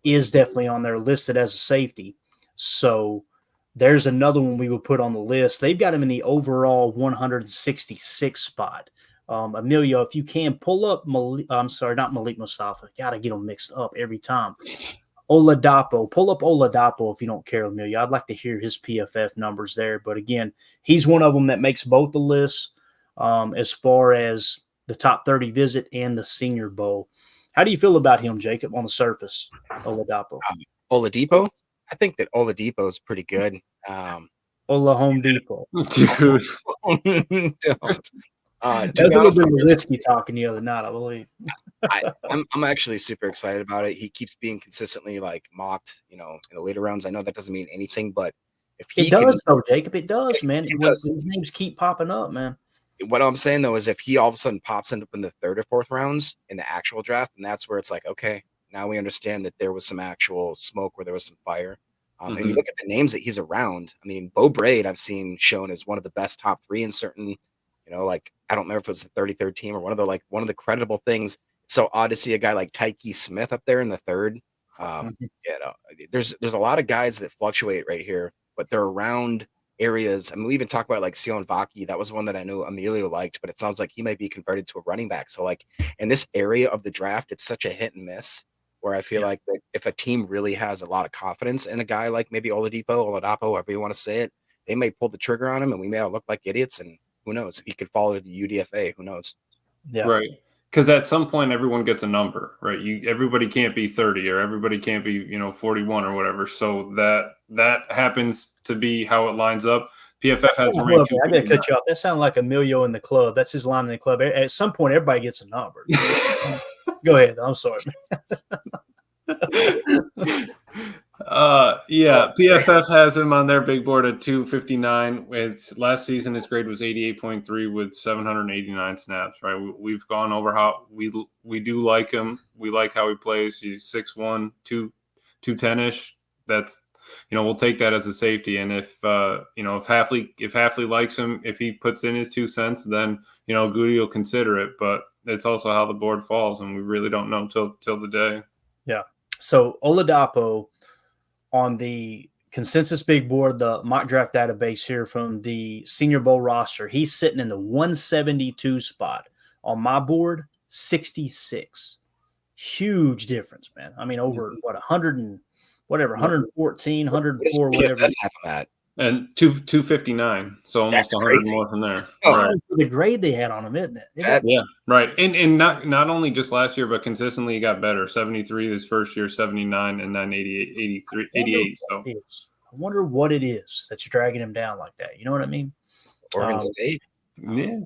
is definitely on there listed as a safety. So there's another one we would put on the list. They've got him in the overall 166 spot. Emilio, if you can pull up, not Malik Mustafa. Got to get them mixed up every time. Oladapo. Pull up Oladapo if you don't care, Emilio. I'd like to hear his PFF numbers there. But again, he's one of them that makes both the lists as far as the top 30 visit and the Senior Bowl. How do you feel about him, Jacob, on the surface, Oladapo? Oladipo? I think that Oladipo is pretty good. Ola Home Depot. Dude. Don't. To That was be a little honest, bit of whiskey talking the other night, I believe. I'm actually super excited about it. He keeps being consistently like mocked, in the later rounds. I know that doesn't mean anything, but if he It does, can, though, Jacob. It does, man. it does. These names keep popping up, man. What I'm saying though is if he all of a sudden pops up in the third or fourth rounds in the actual draft, and that's where it's like, okay, now we understand that there was some actual smoke, where there was some fire. And you look at the names that he's around. I mean, Bo Braid, I've seen shown as one of the best top 3 in certain, like I don't remember if it was the 33rd team or one of the creditable things. It's so odd to see a guy like Tyke Smith up there in the third. There's a lot of guys that fluctuate right here, but they're around areas. I mean, we even talk about like Sion Vaki. That was one that I knew Emilio liked, but it sounds like he might be converted to a running back. So like in this area of the draft, it's such a hit and miss, where I feel like that if a team really has a lot of confidence in a guy like maybe Oladapo, however you want to say it, they may pull the trigger on him and we may all look like idiots. And who knows? He could follow the UDFA. Who knows? Yeah. Right. Because at some point everyone gets a number, right? Everybody can't be 30 or everybody can't be 41 or whatever. So that happens to be how it lines up. PFF has a range. I gotta cut you off. That sounds like Emilio in the club. That's his line in the club. At some point, everybody gets a number. Go ahead. I'm sorry. PFF has him on their big board at 259. It's last season his grade was 88.3 with 789 snaps. Right, we've gone over how we do like him. We like how he plays. He's 6'1", 210-ish. That's we'll take that as a safety. And if Hafley likes him, if he puts in his 2 cents, then Goody will consider it. But it's also how the board falls, and we really don't know till the day. Yeah. So Oladapo on the consensus big board, the mock draft database here from the Senior Bowl roster, he's sitting in the 172 spot. On my board, 66. Huge difference, man. I mean, over 100 and whatever, 114, 104, whatever. And 259, so almost 100 more from there. Right. The grade they had on him, isn't it? Yeah, right. And not only just last year, but consistently he got better. 73 his first year, 79, and then 88. So I wonder what it is that's dragging him down like that. You know what I mean? Oregon State. Yeah.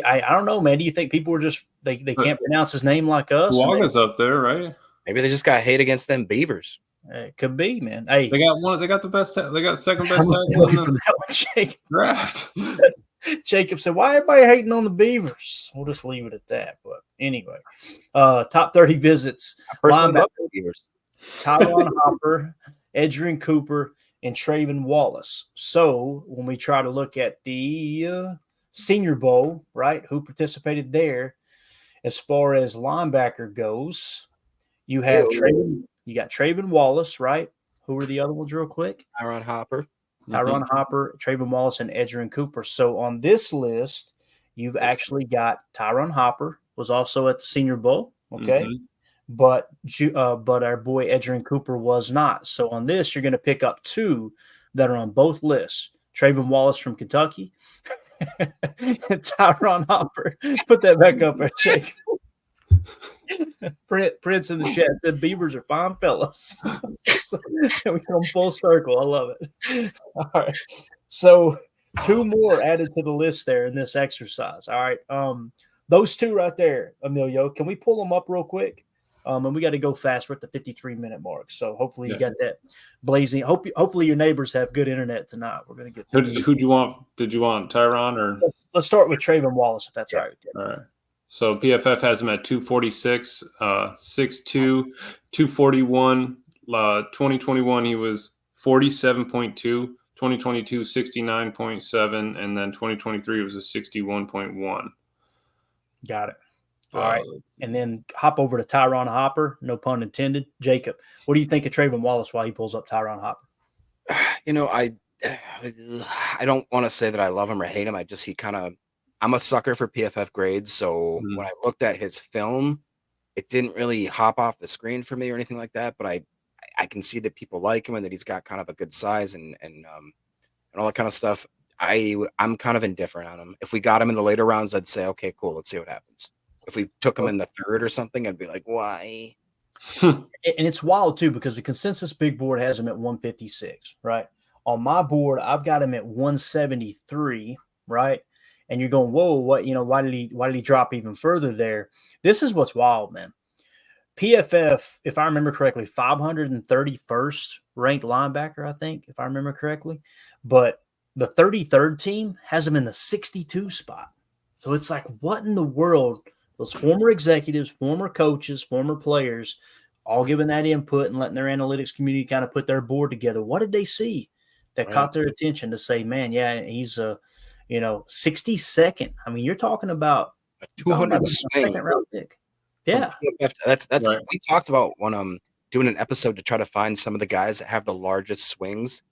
I don't know, man. Do you think people were just they can't pronounce his name like us? Waga's up there, right? Maybe they just got hate against them Beavers. It could be, man. Hey, they got the best. They got second best from that one, draft. Jacob said, "Why everybody hating on the Beavers?" We'll just leave it at that. But anyway, top 30 visits. Linebacker, Tyron Hopper, Edgerrin Cooper, and Trayvon Wallace. So when we try to look at the Senior Bowl, right, who participated there, as far as linebacker goes, you have Trayvon. You got Trayvon Wallace, right? Who were the other ones, real quick? Tyron Hopper, Trayvon Wallace, and Edgerrin Cooper. So on this list, you've actually got Tyron Hopper was also at the Senior Bowl, okay? But our boy Edgerrin Cooper was not. So on this, you're going to pick up 2 that are on both lists. Trayvon Wallace from Kentucky, Tyron Hopper. Put that back up there, Jake. Prince in the chat said Beavers are fine fellas. So, we come full circle. I love it. All right. So 2 more added to the list there in this exercise. All right. Those 2 right there, Emilio, can we pull them up real quick? And we got to go fast. We're at the 53-minute mark. So hopefully you got that blazing. Hopefully your neighbors have good internet tonight. We're going to get who'd you want? Did you want Tyron or let's start with Trayvon Wallace if that's all right. All right. So PFF has him at 246, 6'2", 241. 2021 he was 47.2, 2022 69.7, and then 2023 it was a 61.1. Got it. All right. And then hop over to Tyron Hopper, no pun intended. Jacob, what do you think of Trayvon Wallace while he pulls up Tyron Hopper? I don't want to say that I love him or hate him. I'm a sucker for PFF grades. So when I looked at his film, it didn't really hop off the screen for me or anything like that. But I can see that people like him and that he's got kind of a good size and all that kind of stuff. I'm kind of indifferent on him. If we got him in the later rounds, I'd say, okay, cool. Let's see what happens. If we took him in the 3rd or something, I'd be like, why? And it's wild too, because the consensus big board has him at 156, right? On my board, I've got him at 173, right? and you're going, whoa, what, why did he drop even further there? This is what's wild, man. PFF, if I remember correctly, 531st ranked linebacker, I think, if I remember correctly. But the 33rd team has him in the 62 spot. So it's like, what in the world? Those former executives, former coaches, former players, all giving that input and letting their analytics community kind of put their board together. What did they see that caught their attention to say, man, yeah, he's 62nd. I mean, you're talking about a 200 swing. Second round pick. Yeah, that's right. We talked about when doing an episode to try to find some of the guys that have the largest swings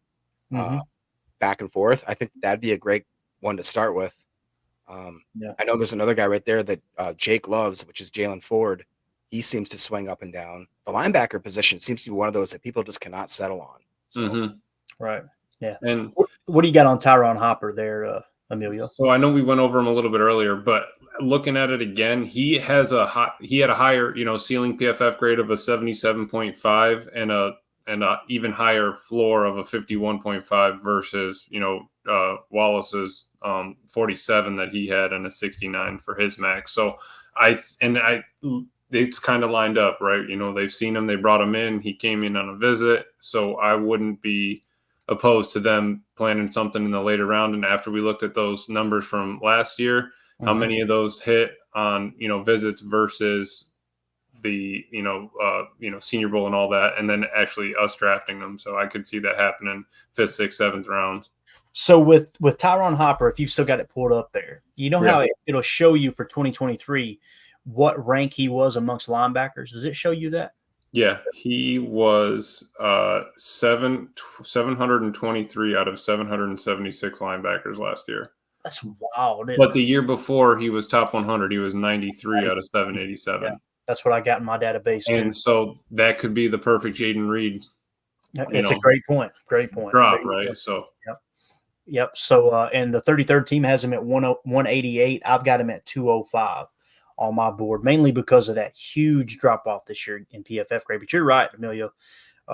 back and forth. I think that'd be a great one to start with. I know there's another guy right there that Jake loves, which is Jalen Ford. He seems to swing up and down. The linebacker position seems to be one of those that people just cannot settle on. So. Right. Yeah. And what do you got on Tyron Hopper there, Emilio? So I know we went over him a little bit earlier, but looking at it again, he had a higher, ceiling PFF grade of a 77.5 and a even higher floor of a 51.5 versus, Wallace's 47 that he had and a 69 for his max. So it's kind of lined up, right? They've seen him, they brought him in, he came in on a visit. So I wouldn't be opposed to them planning something in the later round. And after we looked at those numbers from last year, how many of those hit on, visits versus the, Senior Bowl and all that, and then actually us drafting them. So I could see that happening 5th, 6th, 7th rounds. So with Tyron Hopper, if you've still got it pulled up there, how it'll show you for 2023 what rank he was amongst linebackers. Does it show you that? Yeah, he was 723 out of 776 linebackers last year. That's wild. But the year before, he was top 100. He was 93 out of 787. Yeah, that's what I got in my database too. And so that could be the perfect Jaden Reed. It's a great point. Great point. Drop, right? So. Yep. So, and the 33rd team has him at 188. I've got him at 205. On my board, mainly because of that huge drop-off this year in PFF grade. But you're right, Emilio.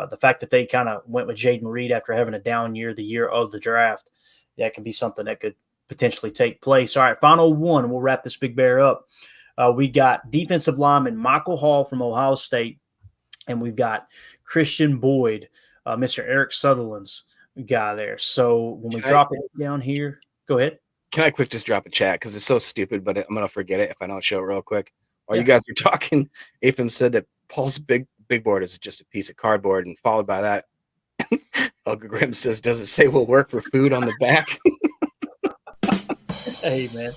The fact that they kind of went with Jaden Reed after having a down year the year of the draft, that could be something that could potentially take place. All right, final one. We'll wrap this big bear up. We got defensive lineman Michael Hall from Ohio State, and we've got Christian Boyd, Mr. Eric Sutherland's guy there. So when we drop it down here, go ahead. Can I quick just drop a chat because it's so stupid, but I'm going to forget it if I don't show it real quick. While you guys were talking, Afim said that Paul's big board is just a piece of cardboard, and followed by that, Uncle Grim says, does it say we'll work for food on the back? Hey, man.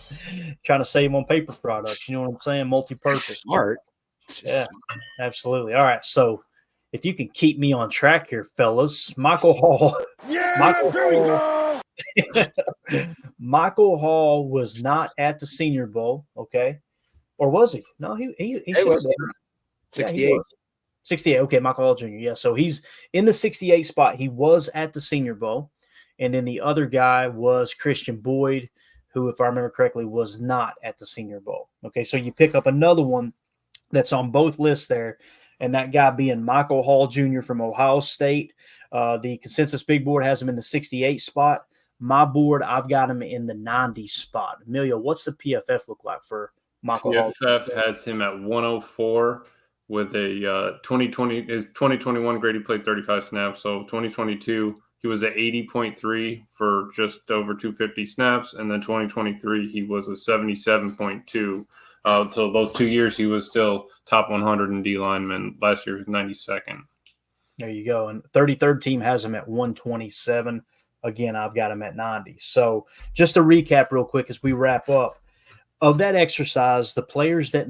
Trying to save on paper products. You know what I'm saying? Multi-purpose. Smart. Yeah, absolutely. All right, so if you can keep me on track here, fellas, Michael Hall. Michael Hall was not at the Senior Bowl, okay? Or was he? No, he was 68. Yeah, 68. Okay, Michael Hall Jr. Yeah, so he's in the 68 spot. He was at the Senior Bowl. And then the other guy was Christian Boyd, who, if I remember correctly, was not at the Senior Bowl. Okay, so you pick up another one that's on both lists there, and that guy being Michael Hall Jr. from Ohio State. The consensus big board has him in the 68 spot. My board, I've got him in the 90 spot. Emilio, what's the PFF look like for Michael Hall? PFF has him at 104 with a 2021 grade. He played 35 snaps. So 2022, he was at 80.3 for just over 250 snaps. And then 2023, he was a 77.2. So those 2 years, he was still top 100 in D lineman. Last year, he was 92nd. There you go. And 33rd team has him at 127. Again, I've got him at 90. So just to recap real quick as we wrap up, of that exercise, the players that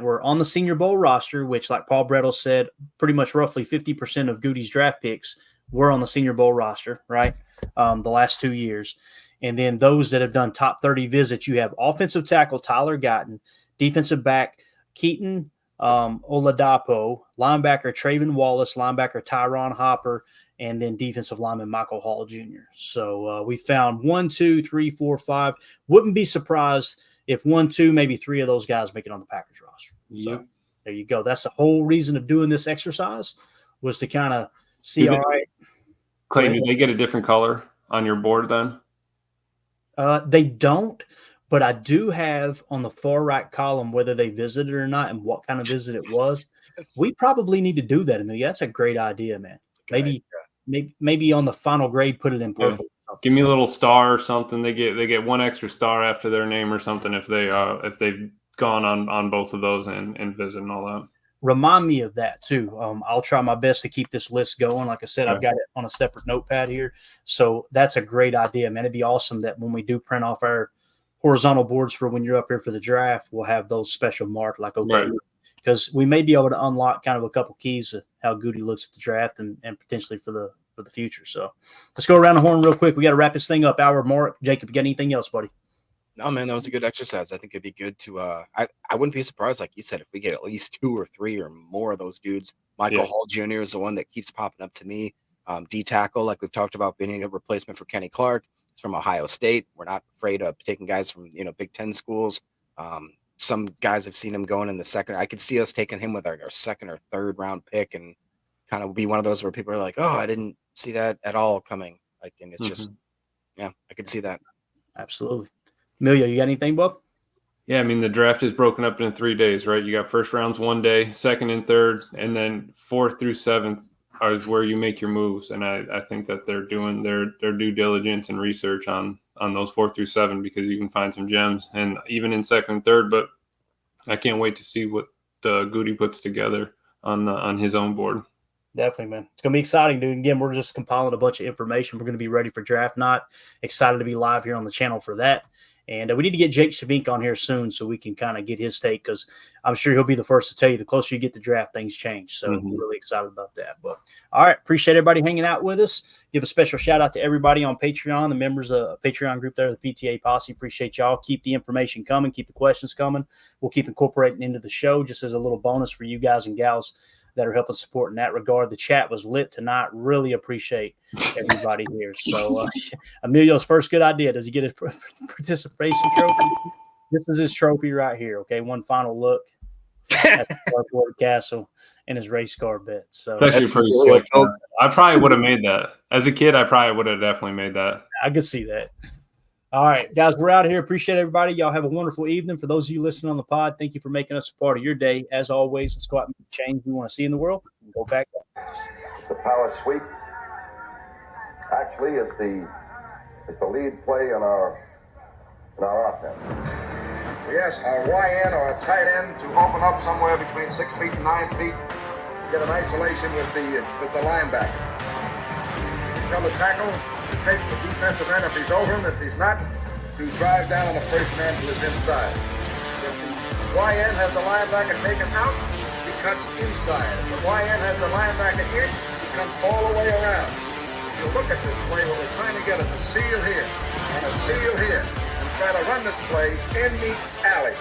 were on the Senior Bowl roster, which, like Paul Brettel said, pretty much roughly 50% of Goody's draft picks were on the Senior Bowl roster, right? The last 2 years. And then those that have done top 30 visits, you have offensive tackle Tyler Guyton, defensive back Keaton Oladapo, linebacker Traven Wallace, linebacker Tyron Hopper, and then defensive lineman Michael Hall Jr. So we found 1, 2, 3, 4, 5. Wouldn't be surprised if 1, 2, maybe 3 of those guys make it on the Packers roster. So there you go. That's the whole reason of doing this exercise, was to kind of see, all right. Clay, did they get a different color on your board then? They don't, but I do have on the far right column whether they visited or not and what kind of visit it was. We probably need to do that, Amelia. That's a great idea, man. Maybe on the final grade, put it in purple. Yeah. Give me a little star or something. They get one extra star after their name or something if they've gone on both of those and visit and all that. Remind me of that too. I'll try my best to keep this list going. Like I said, I've got it on a separate notepad here. So that's a great idea, man. It'd be awesome that when we do print off our horizontal boards for when you're up here for the draft, we'll have those special marked like, okay, because we may be able to unlock kind of a couple keys of how Goody looks at the draft and potentially for the future. So let's go around the horn real quick. We got to wrap this thing up. Hour mark. Jacob, you got anything else, buddy? No, man, that was a good exercise. I think it'd be good to I wouldn't be surprised, like you said, if we get at least 2 or 3 or more of those dudes. Michael Hall Jr. is the one that keeps popping up to me. D tackle, like we've talked about, being a replacement for Kenny Clark. He's from Ohio State. We're not afraid of taking guys from Big Ten schools. Some guys have seen him going in the second. I could see us taking him with our second or third round pick and kind of be one of those where people are like, oh, I didn't see that at all coming. Like, and it's just, I could see that. Absolutely. Amelia, you got anything, Bob? Yeah, I mean, the draft is broken up into 3 days, right? You got first rounds one day, second and third, and then 4th through 7th is where you make your moves. And I think that they're doing their due diligence and research on those 4 through 7 because you can find some gems, and even in second and third. But I can't wait to see what Goody puts together on his own board. Definitely, man. It's going to be exciting, dude. Again, we're just compiling a bunch of information. We're going to be ready for draft night. Excited to be live here on the channel for that. And we need to get Jake Shavink on here soon so we can kind of get his take, because I'm sure he'll be the first to tell you the closer you get to draft, things change. So we're really excited about that. But all right, appreciate everybody hanging out with us. Give a special shout out to everybody on Patreon, the members of the Patreon group there, the PTA Posse. Appreciate y'all. Keep the information coming. Keep the questions coming. We'll keep incorporating into the show just as a little bonus for you guys and gals that are helping support in that regard. The chat was lit tonight. Really appreciate everybody here. So Emilio's first good idea. Does he get a participation trophy? This is his trophy right here. Okay, one final look at the Clark Castle and his race car bet. So it's actually pretty slick. I probably would have made that as a kid. I probably would have definitely made that. I could see that. All right, guys, we're out of here. Appreciate everybody. Y'all have a wonderful evening. For those of you listening on the pod, thank you for making us a part of your day. As always, let's go out and make the change we want to see in the world and go back. The power sweep actually is the lead play in our offense. Yes, a YN or a tight end to open up somewhere between 6 feet and 9 feet. Get an isolation with the linebacker. Tell the tackle to take the defensive end if he's over him. If he's not, to drive down on the first man to his inside. If the YN has the linebacker taken out, he cuts inside. If the YN has the linebacker in, he comes all the way around. If you look at this play, what we're trying to get is a seal here and a seal here, and try to run this play in the alley.